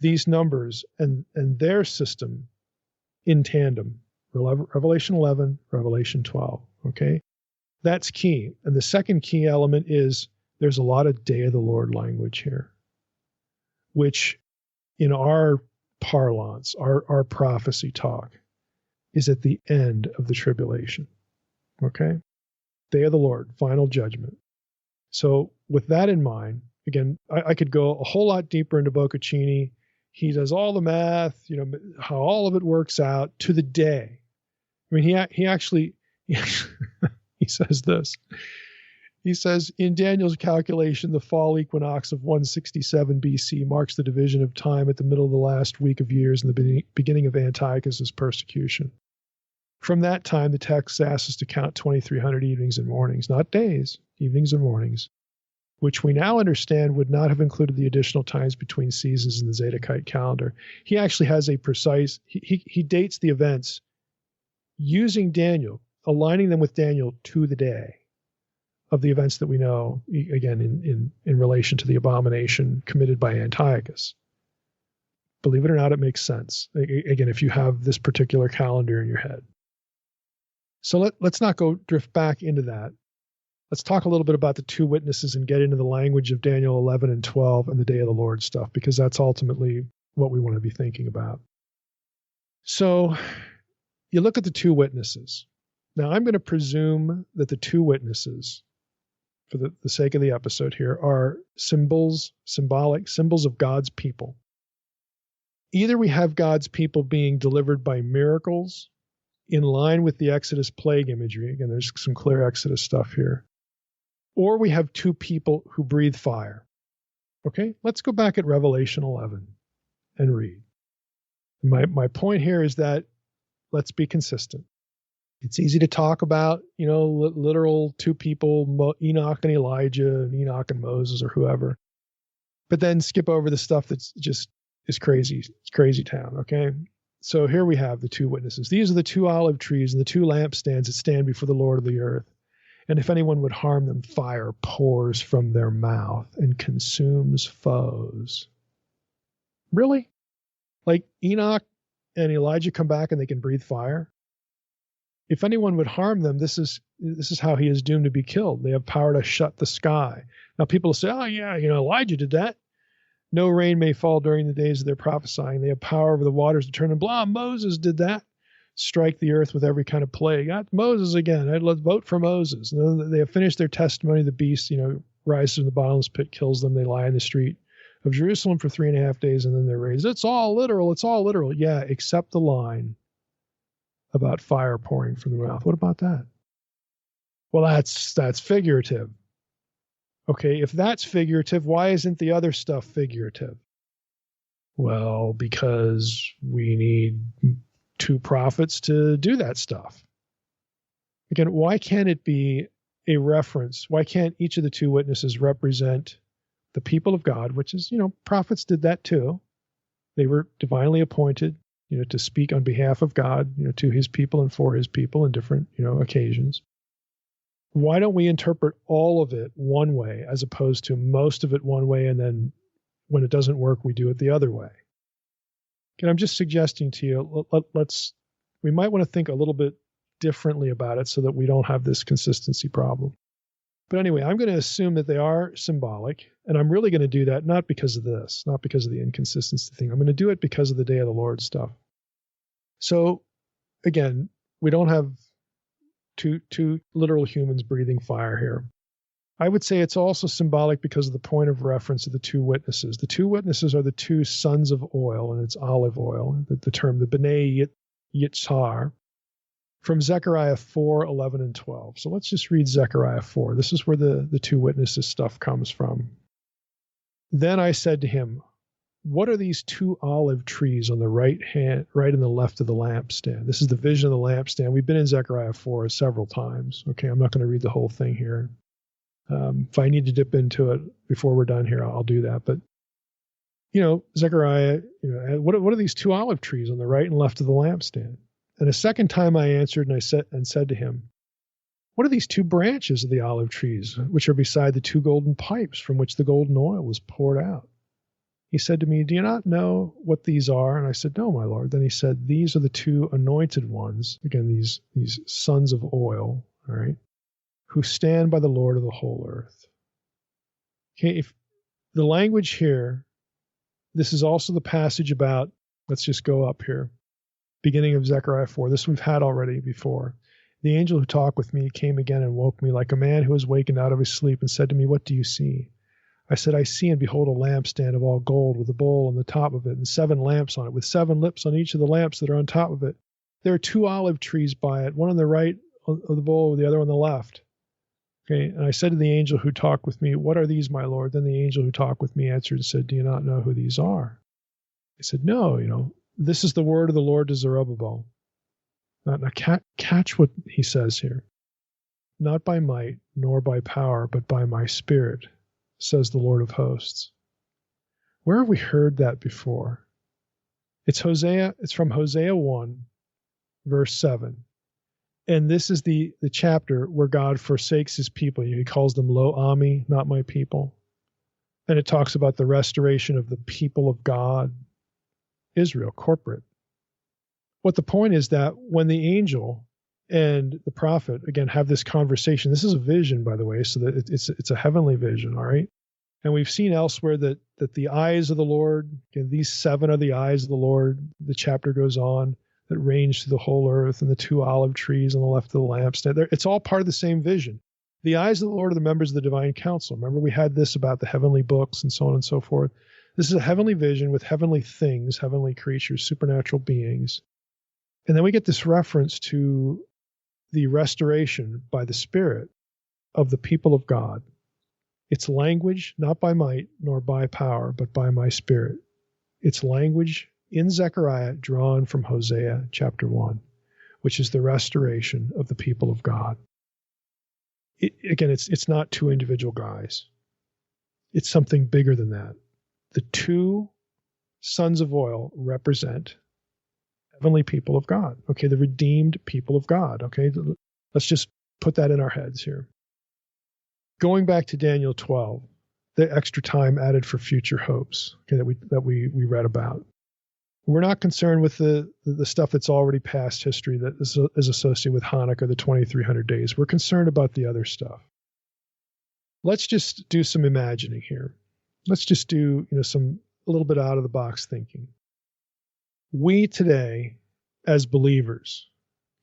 these numbers and their system in tandem. Revelation 11, Revelation 12. Okay? That's key. And the second key element is there's a lot of day of the Lord language here, which in our parlance, our prophecy talk, is at the end of the tribulation. Okay? Day of the Lord, final judgment. So with that in mind, again, I could go a whole lot deeper into Boccaccini. He does all the math, how all of it works out to the day. I mean, he actually he says this. He says, in Daniel's calculation, the fall equinox of 167 BC marks the division of time at the middle of the last week of years and the beginning of Antiochus' persecution. From that time, the text asks us to count 2300 evenings and mornings, not days, evenings and mornings, which we now understand would not have included the additional times between seasons in the Zadokite calendar. He actually has a precise, he dates the events using Daniel, aligning them with Daniel to the day of the events that we know, again, in relation to the abomination committed by Antiochus. Believe it or not, it makes sense. Again, if you have this particular calendar in your head. So let's not go drift back into that. Let's talk a little bit about the two witnesses and get into the language of Daniel 11 and 12 and the day of the Lord stuff, because that's ultimately what we want to be thinking about. So you look at the two witnesses. Now, I'm going to presume that the two witnesses, for the sake of the episode here, are symbolic symbols of God's people. Either we have God's people being delivered by miracles in line with the Exodus plague imagery. Again, there's some clear Exodus stuff here. Or we have two people who breathe fire. Okay, let's go back at Revelation 11 and read. My point here is that let's be consistent. It's easy to talk about, literal two people, Enoch and Elijah, and Enoch and Moses, or whoever, but then skip over the stuff that's just is crazy. It's crazy town, okay? So here we have the two witnesses. These are the two olive trees and the two lampstands that stand before the Lord of the earth. And if anyone would harm them, fire pours from their mouth and consumes foes. Really? Like Enoch and Elijah come back and they can breathe fire? If anyone would harm them, this is how he is doomed to be killed. They have power to shut the sky. Now people will say, oh yeah, Elijah did that. No rain may fall during the days of their prophesying. They have power over the waters to turn them blah. Moses did that. Strike the earth with every kind of plague. Moses again. Let's vote for Moses. And then they have finished their testimony. The beast, rises from the bottomless pit, kills them. They lie in the street of Jerusalem for 3.5 days, and then they're raised. It's all literal. It's all literal. Yeah, except the line about fire pouring from the mouth. What about that? Well, that's figurative. Okay, if that's figurative, why isn't the other stuff figurative? Well, because we need 2 prophets to do that stuff. Again, why can't it be a reference? Why can't each of the 2 witnesses represent the people of God, which is, prophets did that too. They were divinely appointed, to speak on behalf of God, to his people and for his people in different, occasions. Why don't we interpret all of it one way as opposed to most of it one way, and then when it doesn't work, we do it the other way? And I'm just suggesting to you, we might want to think a little bit differently about it so that we don't have this consistency problem. But anyway, I'm going to assume that they are symbolic, and I'm really going to do that not because of this, not because of the inconsistency thing. I'm going to do it because of the day of the Lord stuff. So again, we don't have two literal humans breathing fire here. I would say it's also symbolic because of the point of reference of the 2 witnesses. The 2 witnesses are the 2 sons of oil, and it's olive oil, the term, the B'nai Yitzhar, from Zechariah 4, 11, and 12. So let's just read Zechariah 4. This is where the 2 witnesses stuff comes from. Then I said to him, what are these 2 olive trees on the right and the left of the lampstand? This is the vision of the lampstand. We've been in Zechariah 4 several times. Okay, I'm not going to read the whole thing here. If I need to dip into it before we're done here, I'll do that. But, Zechariah, what are these 2 olive trees on the right and left of the lampstand? And a second time I answered and said to him, what are these 2 branches of the olive trees, which are beside the 2 golden pipes from which the golden oil was poured out? He said to me, do you not know what these are? And I said, no, my Lord. Then he said, these are the 2 anointed ones, again, these sons of oil, all right, who stand by the Lord of the whole earth. Okay, if the language here, this is also the passage about, let's just go up here, beginning of Zechariah 4. This we've had already before. The angel who talked with me came again and woke me like a man who was wakened out of his sleep and said to me, what do you see? I said, I see and behold a lampstand of all gold with a bowl on the top of it and 7 lamps on it, with 7 lips on each of the lamps that are on top of it. There are 2 olive trees by it, one on the right of the bowl, the other on the left. Okay, and I said to the angel who talked with me, what are these, my Lord? Then the angel who talked with me answered and said, do you not know who these are? I said, no, this is the word of the Lord to Zerubbabel. Now catch what he says here. Not by might, nor by power, but by my spirit, says the Lord of hosts. Where have we heard that before? It's from Hosea 1, verse 7. And this is the chapter where God forsakes his people. He calls them Lo Ami, not my people. And it talks about the restoration of the people of God, Israel, corporate. What the point is that when the angel and the prophet, again, have this conversation, this is a vision, by the way, so that it's a heavenly vision, all right? And we've seen elsewhere that the eyes of the Lord, again, these 7 are the eyes of the Lord, the chapter goes on, that range through the whole earth, and the 2 olive trees on the left of the lampstand. It's all part of the same vision. The eyes of the Lord are the members of the divine council. Remember, we had this about the heavenly books and so on and so forth. This is a heavenly vision with heavenly things, heavenly creatures, supernatural beings. And then we get this reference to the restoration by the Spirit of the people of God. It's language, not by might nor by power, but by my Spirit. It's language in Zechariah drawn from Hosea chapter 1, which is the restoration of the people of God. It's not 2 individual guys. It's something bigger than that. The 2 sons of oil represent heavenly people of God. Okay, the redeemed people of God. Okay, let's just put that in our heads here. Going back to Daniel 12, the extra time added for future hopes, okay, that we read about. We're not concerned with the stuff that's already past history that is associated with Hanukkah, the 2300 days. We're concerned about the other stuff. Let's just do some imagining here. Let's just do, a little bit out of the box thinking. We today, as believers,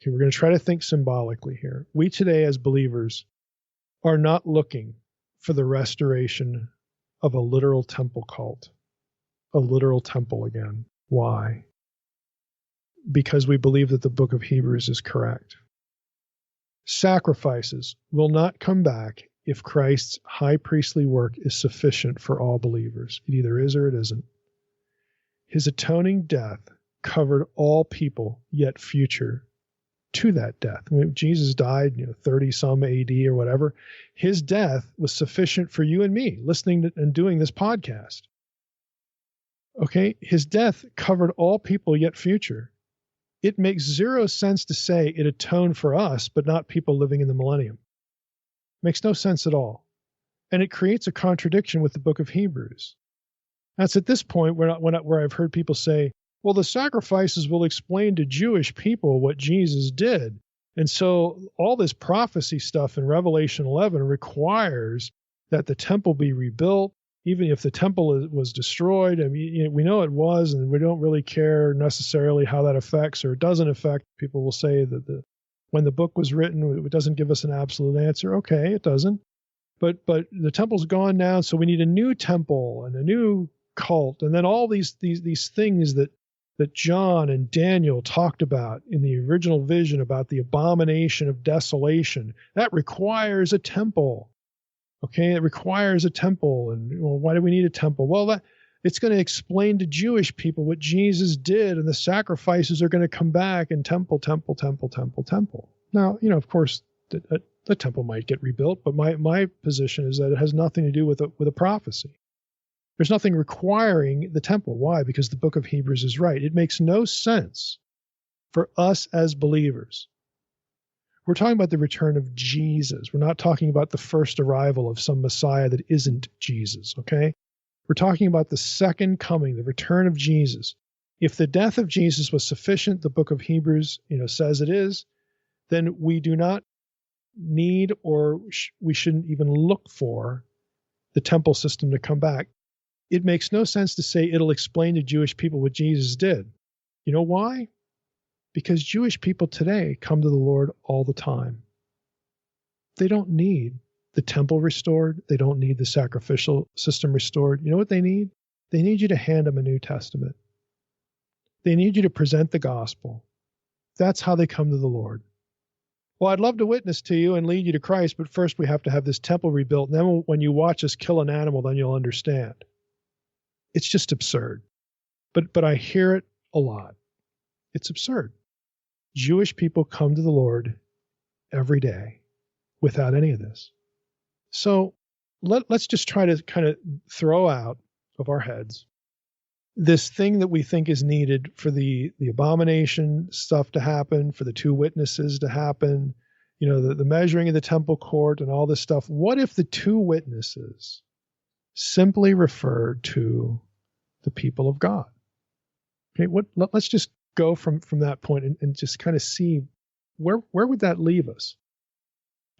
okay, we're going to try to think symbolically here. We today, as believers, are not looking for the restoration of a literal temple cult, a literal temple again. Why? Because we believe that the book of Hebrews is correct. Sacrifices will not come back if Christ's high priestly work is sufficient for all believers. It either is or it isn't. His atoning death covered all people yet future to that death. When Jesus died, 30 some AD or whatever, his death was sufficient for you and me listening to, and doing this podcast. Okay, his death covered all people yet future. It makes zero sense to say it atoned for us, but not people living in the millennium. Makes no sense at all. And it creates a contradiction with the book of Hebrews. That's at this point where I've heard people say, well, the sacrifices will explain to Jewish people what Jesus did. And so all this prophecy stuff in Revelation 11 requires that the temple be rebuilt, even if the temple was destroyed. I mean, we know it was, and we don't really care necessarily how that affects or doesn't affect. People will say that when the book was written, it doesn't give us an absolute answer. Okay, it doesn't. But the temple's gone now, so we need a new temple and a new cult, and then all these things that John and Daniel talked about in the original vision about the abomination of desolation. That requires a temple. Okay, it requires a temple. And why do we need a temple? Well, it's going to explain to Jewish people what Jesus did, and the sacrifices are going to come back, and temple. Now, of course, the temple might get rebuilt, but my position is that it has nothing to do with a prophecy. There's nothing requiring the temple. Why? Because the book of Hebrews is right. It makes no sense for us as believers. We're talking about the return of Jesus. We're not talking about the first arrival of some Messiah that isn't Jesus, okay? We're talking about the second coming, the return of Jesus. If the death of Jesus was sufficient, the book of Hebrews, says it is, then we do not need or we shouldn't even look for the temple system to come back. It makes no sense to say it'll explain to Jewish people what Jesus did. You know why? Because Jewish people today come to the Lord all the time. They don't need the temple restored. They don't need the sacrificial system restored. You know what they need? They need you to hand them a New Testament. They need you to present the gospel. That's how they come to the Lord. Well, I'd love to witness to you and lead you to Christ, but first we have to have this temple rebuilt. And then when you watch us kill an animal, then you'll understand. It's just absurd. But I hear it a lot. It's absurd. Jewish people come to the Lord every day without any of this. So let's just try to kind of throw out of our heads this thing that we think is needed for the abomination stuff to happen, for the two witnesses to happen, the measuring of the temple court and all this stuff. What if the two witnesses simply referred to the people of God? Okay, let's just go from that point and just kind of see where would that leave us?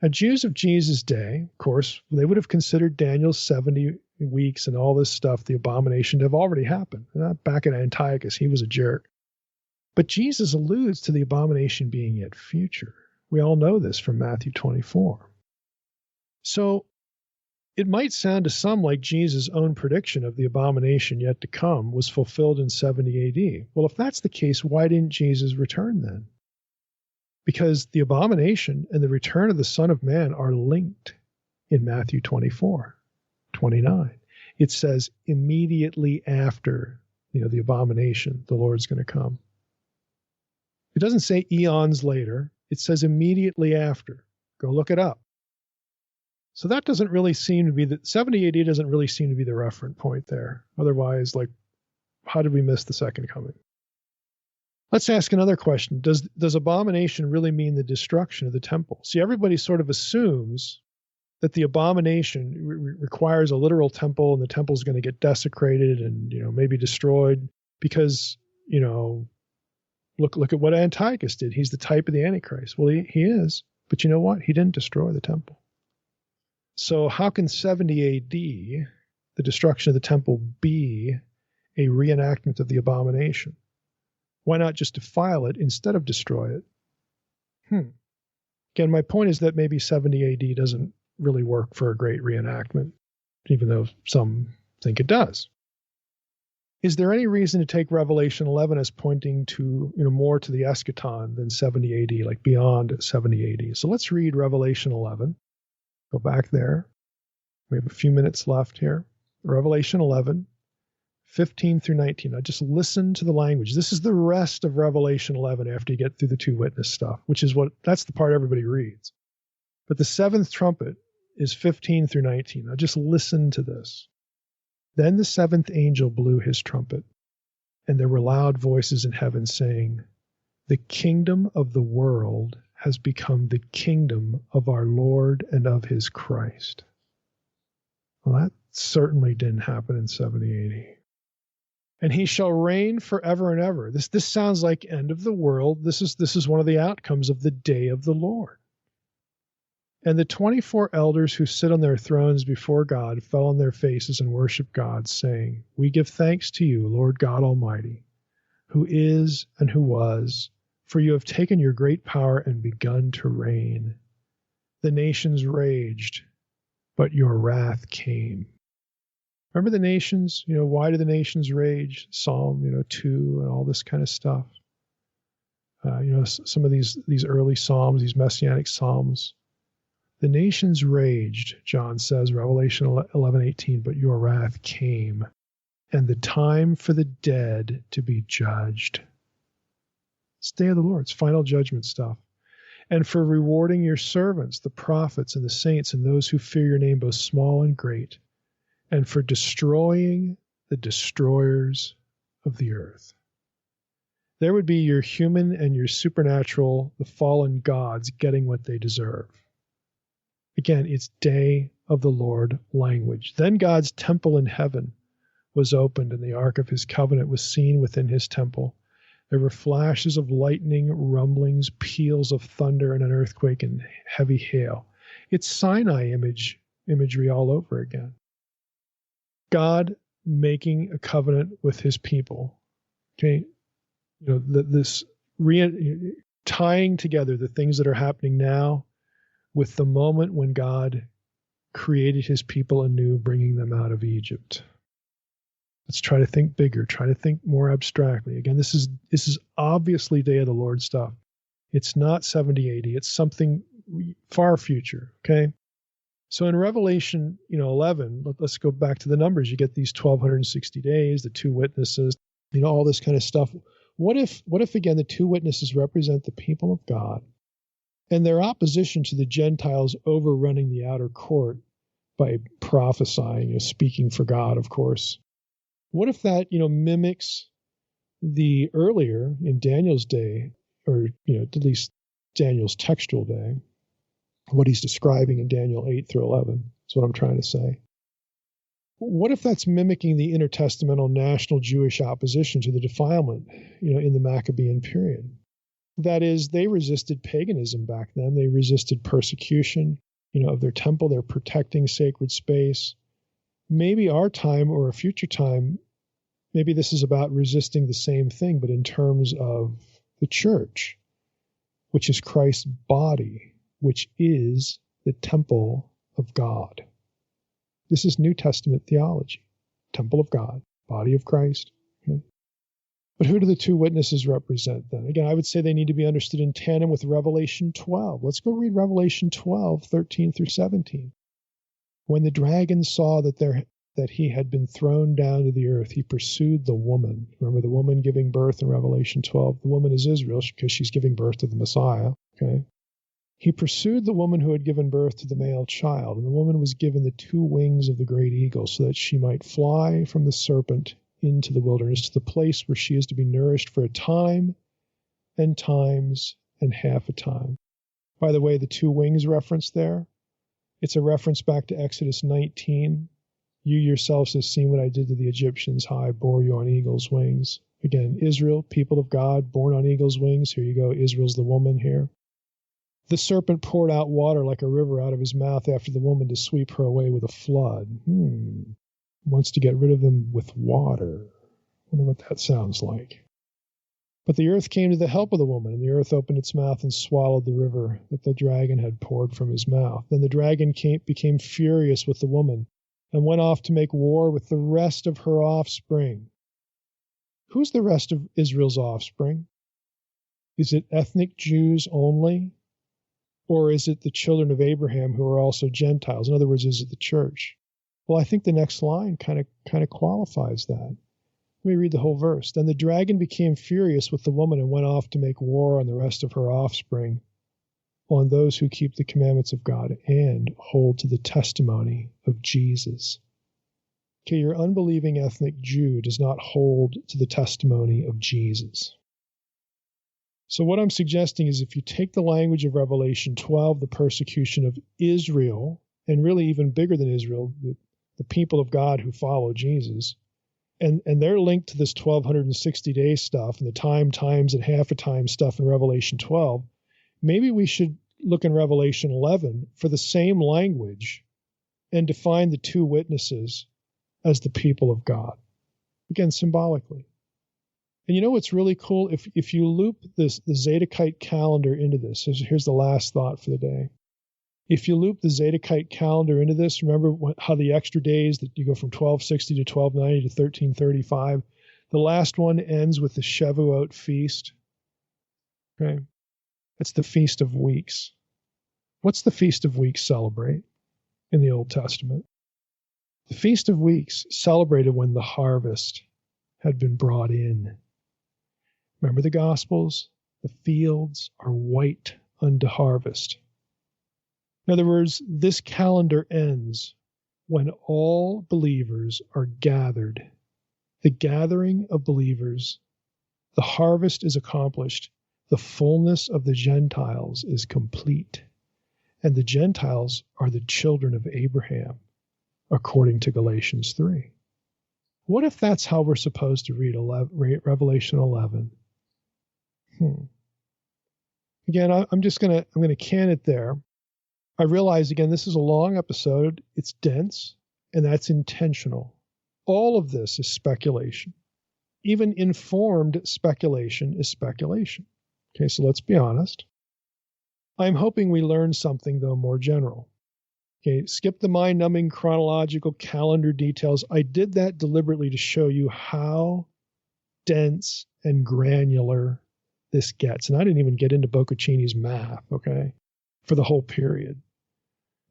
Now, Jews of Jesus' day, of course, they would have considered Daniel's 70 weeks and all this stuff, the abomination, to have already happened. Back at Antiochus, he was a jerk. But Jesus alludes to the abomination being yet future. We all know this from Matthew 24. So it might sound to some like Jesus' own prediction of the abomination yet to come was fulfilled in 70 AD. Well, if that's the case, why didn't Jesus return then? Because the abomination and the return of the Son of Man are linked in Matthew 24:29. It says immediately after, the abomination, the Lord's going to come. It doesn't say eons later. It says immediately after. Go look it up. So that doesn't really seem to be 70 AD doesn't really seem to be the reference point there. Otherwise, how did we miss the second coming? Let's ask another question. Does abomination really mean the destruction of the temple? See, everybody sort of assumes that the abomination requires a literal temple, and the temple is going to get desecrated and, maybe destroyed because, look at what Antiochus did. He's the type of the Antichrist. Well, he is, but you know what? He didn't destroy the temple. So how can 70 AD, the destruction of the temple, be a reenactment of the abomination? Why not just defile it instead of destroy it? Again, my point is that maybe 70 AD doesn't really work for a great reenactment, even though some think it does. Is there any reason to take Revelation 11 as pointing to, more to the eschaton than 70 AD, like beyond 70 AD? So let's read Revelation 11. Go back there. We have a few minutes left here. Revelation 11, 15 through 19. Now just listen to the language. This is the rest of Revelation 11 after you get through the two witness stuff, that's the part everybody reads. But the seventh trumpet is 15 through 19. Now just listen to this. Then the seventh angel blew his trumpet, and there were loud voices in heaven saying, "The kingdom of the world has become the kingdom of our Lord and of his Christ." Well, that certainly didn't happen in 70 AD. And he shall reign forever and ever. This sounds like end of the world. This is one of the outcomes of the day of the Lord. And the 24 elders who sit on their thrones before God fell on their faces and worshiped God, saying, "We give thanks to you, Lord God Almighty, who is and who was, for you have taken your great power and begun to reign. The nations raged, but your wrath came." Remember the nations? Why do the nations rage? Psalm, 2 and all this kind of stuff. Some of these early psalms, these messianic psalms. The nations raged, John says, Revelation 11:18, but your wrath came, and the time for the dead to be judged. It's the day of the Lord. It's final judgment stuff. And for rewarding your servants, the prophets and the saints and those who fear your name, both small and great, and for destroying the destroyers of the earth. There would be your human and your supernatural, the fallen gods, getting what they deserve. Again, it's day of the Lord language. Then God's temple in heaven was opened, and the ark of his covenant was seen within his temple. There were flashes of lightning, rumblings, peals of thunder, and an earthquake and heavy hail. It's Sinai imagery all over again. God making a covenant with his people. Okay, this tying together the things that are happening now with the moment when God created his people anew, bringing them out of Egypt. Let's try to think bigger, try to think more abstractly. Again, this is obviously Day of the Lord stuff. It's not 70 AD. It's something far future, okay? So in Revelation 11, let's go back to the numbers. You get these 1,260 days, the two witnesses, all this kind of stuff. What if again, the two witnesses represent the people of God and their opposition to the Gentiles overrunning the outer court by prophesying, speaking for God, of course. What if that, mimics the earlier in Daniel's day, or, at least Daniel's textual day, what he's describing in Daniel 8 through 11. That's what I'm trying to say. What if that's mimicking the intertestamental national Jewish opposition to the defilement, in the Maccabean period? That is, they resisted paganism back then. They resisted persecution, of their temple. They're protecting sacred space. Maybe our time or a future time, maybe this is about resisting the same thing, but in terms of the church, which is Christ's body, which is the temple of God. This is New Testament theology. Temple of God, body of Christ. Okay? But who do the two witnesses represent then? Again, I would say they need to be understood in tandem with Revelation 12. Let's go read Revelation 12, 13 through 17. When the dragon saw that he had been thrown down to the earth, he pursued the woman. Remember the woman giving birth in Revelation 12? The woman is Israel because she's giving birth to the Messiah. Okay. He pursued the woman who had given birth to the male child, and the woman was given the two wings of the great eagle so that she might fly from the serpent into the wilderness to the place where she is to be nourished for a time and times and half a time. By the way, the 2 wings reference there, it's a reference back to Exodus 19. You yourselves have seen what I did to the Egyptians, how I bore you on eagle's wings. Again, Israel, people of God, born on eagle's wings. Here you go, Israel's the woman here. The serpent poured out water like a river out of his mouth after the woman to sweep her away with a flood. Wants to get rid of them with water. Wonder what that sounds like. But the earth came to the help of the woman, and the earth opened its mouth and swallowed the river that the dragon had poured from his mouth. Then the dragon became furious with the woman and went off to make war with the rest of her offspring. Who's the rest of Israel's offspring? Is it ethnic Jews only? Or is it the children of Abraham who are also Gentiles? In other words, is it the church? Well, I think the next line kind of qualifies that. Let me read the whole verse. Then the dragon became furious with the woman and went off to make war on the rest of her offspring, on those who keep the commandments of God and hold to the testimony of Jesus. Okay, your unbelieving ethnic Jew does not hold to the testimony of Jesus. So what I'm suggesting is if you take the language of Revelation 12, the persecution of Israel, and really even bigger than Israel, the people of God who follow Jesus, and they're linked to this 1260-day stuff and the times, and half a time stuff in Revelation 12, maybe we should look in Revelation 11 for the same language and define the 2 witnesses as the people of God. Again, symbolically. And you know what's really cool? If you loop the Zadokite calendar into this, here's the last thought for the day. If you loop the Zadokite calendar into this, remember how the extra days that you go from 1260 to 1290 to 1335, the last one ends with the Shavuot feast. Okay, it's the Feast of Weeks. What's the Feast of Weeks celebrate in the Old Testament? The Feast of Weeks celebrated when the harvest had been brought in. Remember the Gospels? The fields are white unto harvest. In other words, this calendar ends when all believers are gathered. The gathering of believers, the harvest is accomplished. The fullness of the Gentiles is complete. And the Gentiles are the children of Abraham, according to Galatians 3. What if that's how we're supposed to read Revelation 11? Again, I'm going to can it there. I realize, again, this is a long episode. It's dense, and that's intentional. All of this is speculation. Even informed speculation is speculation. Okay, so let's be honest. I'm hoping we learn something, though, more general. Okay, skip the mind-numbing chronological calendar details. I did that deliberately to show you how dense and granular this gets. And I didn't even get into Boccaccini's math, okay, for the whole period.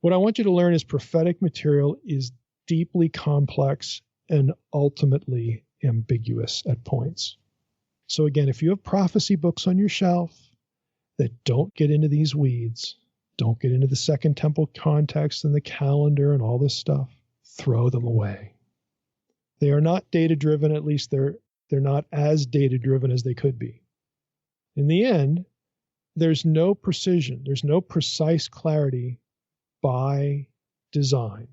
What I want you to learn is prophetic material is deeply complex and ultimately ambiguous at points. So again, if you have prophecy books on your shelf that don't get into these weeds, don't get into the Second Temple context and the calendar and all this stuff, throw them away. They are not data-driven, at least they're not as data-driven as they could be. In the end, there's no precision, there's no precise clarity by design.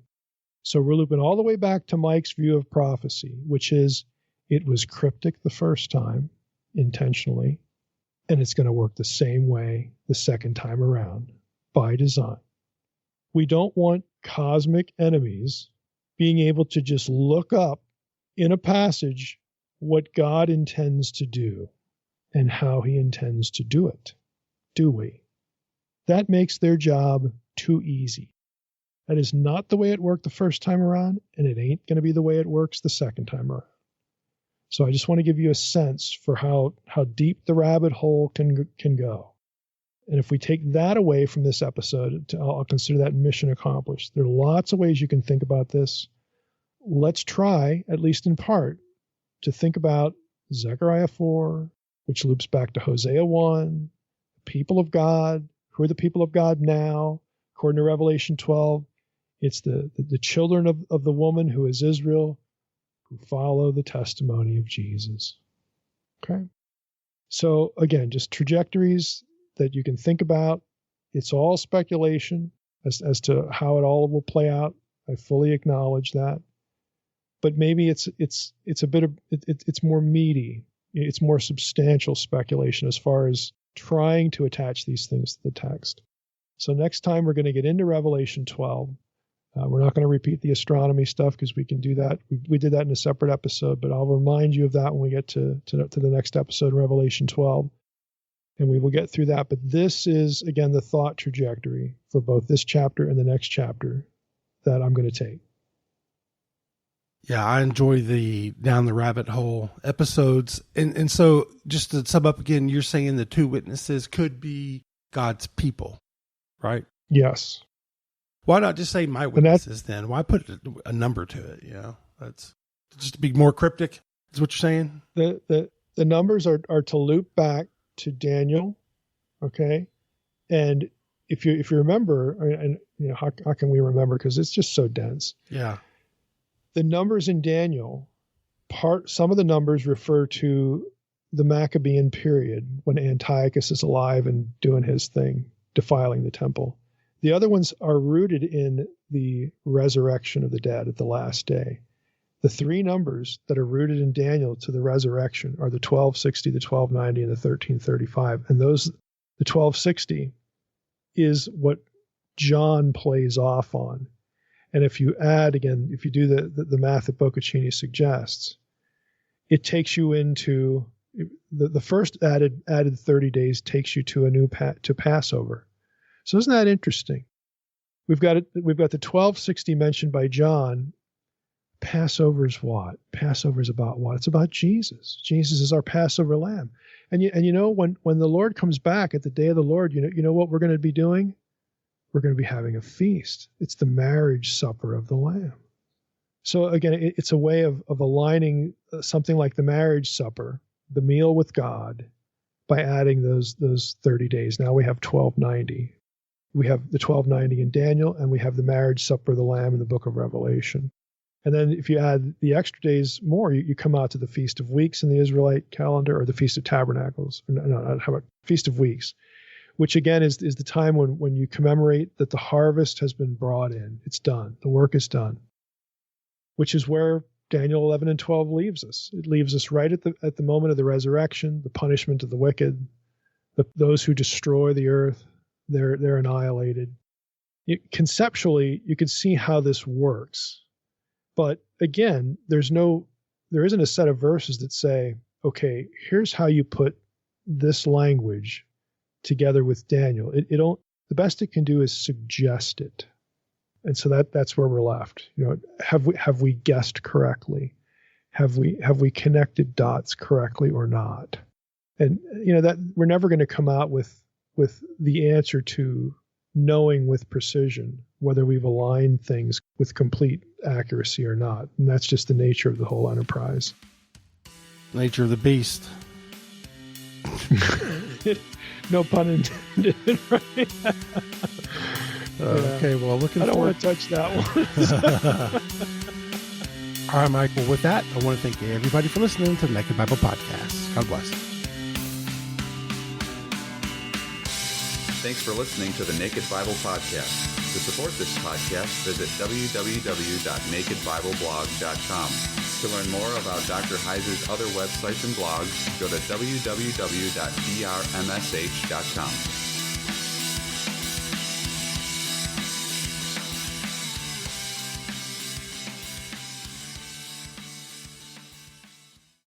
So we're looping all the way back to Mike's view of prophecy, which is it was cryptic the first time, intentionally, and it's going to work the same way the second time around, by design. We don't want cosmic enemies being able to just look up in a passage what God intends to do and how he intends to do it, do we? That makes their job too easy. That is not the way it worked the first time around, and it ain't going to be the way it works the second time around. So I just want to give you a sense for how deep the rabbit hole can go. And if we take that away from this episode, I'll consider that mission accomplished. There are lots of ways you can think about this. Let's try, at least in part, to think about Zechariah 4, which loops back to Hosea 1, the people of God. Who are the people of God now? According to Revelation 12, it's the children of the woman who is Israel, who follow the testimony of Jesus. Okay? So again, just trajectories that you can think about. It's all speculation as to how it all will play out. I fully acknowledge that. But maybe it's a bit of it's more meaty. It's more substantial speculation as far as trying to attach these things to the text. So next time we're going to get into Revelation 12. We're not going to repeat the astronomy stuff because we can do that. We did that in a separate episode, but I'll remind you of that when we get to the next episode, Revelation 12, and we will get through that. But this is, again, the thought trajectory for both this chapter and the next chapter that I'm going to take. Yeah, I enjoy the down the rabbit hole episodes. And so just to sum up again, you're saying the two witnesses could be God's people, right? Yes. Why not just say my witnesses then? Why put a number to it? You know, that's just to be more cryptic, is what you're saying? The numbers are to loop back to Daniel, okay? And if you remember, and you know, how can we remember? Because it's just so dense. Yeah. The numbers in Daniel, some of the numbers refer to the Maccabean period when Antiochus is alive and doing his thing, defiling the temple. The other ones are rooted in the resurrection of the dead at the last day. The three numbers that are rooted in Daniel to the resurrection are the 1260, the 1290, and the 1335. And the 1260 is what John plays off on. And if you add, again, if you do the math that Boccaccini suggests, it takes you into the first added 30 days takes you to to Passover. So isn't that interesting? We've got the 1260 mentioned by John. Passover is what? Passover is about what? It's about Jesus. Jesus is our Passover lamb. And you know, when the Lord comes back at the day of the Lord, you know what we're going to be doing? We're going to be having a feast. It's the marriage supper of the Lamb. So again, it's a way of aligning something like the marriage supper, the meal with God, by adding those 30 days. Now we have 1290. We have the 1290 in Daniel, and we have the marriage supper of the Lamb in the book of Revelation. And then if you add the extra days more, you come out to the Feast of Weeks in the Israelite calendar, or the Feast of Tabernacles. No, how about Feast of Weeks? Which again is the time when you commemorate that the harvest has been brought in. It's done. The work is done. Which is where Daniel 11 and 12 leaves us. It leaves us right at the moment of the resurrection, the punishment of the wicked, those who destroy the earth, they're annihilated. Conceptually, you can see how this works. But again, there isn't a set of verses that say, okay, here's how you put this language together with Daniel. The best it can do is suggest it. And so that's where we're left. You know, have we guessed correctly? Have we connected dots correctly or not? And you know, that we're never going to come out with the answer to knowing with precision whether we've aligned things with complete accuracy or not. And that's just the nature of the whole enterprise. Nature of the beast. No pun intended, right? Okay, well, I don't want to touch that one. All right, Mike. Well, with that, I want to thank everybody for listening to the Naked Bible Podcast. God bless. Thanks for listening to the Naked Bible Podcast. To support this podcast, visit www.nakedbibleblog.com. To learn more about Dr. Heiser's other websites and blogs, go to www.drmsh.com.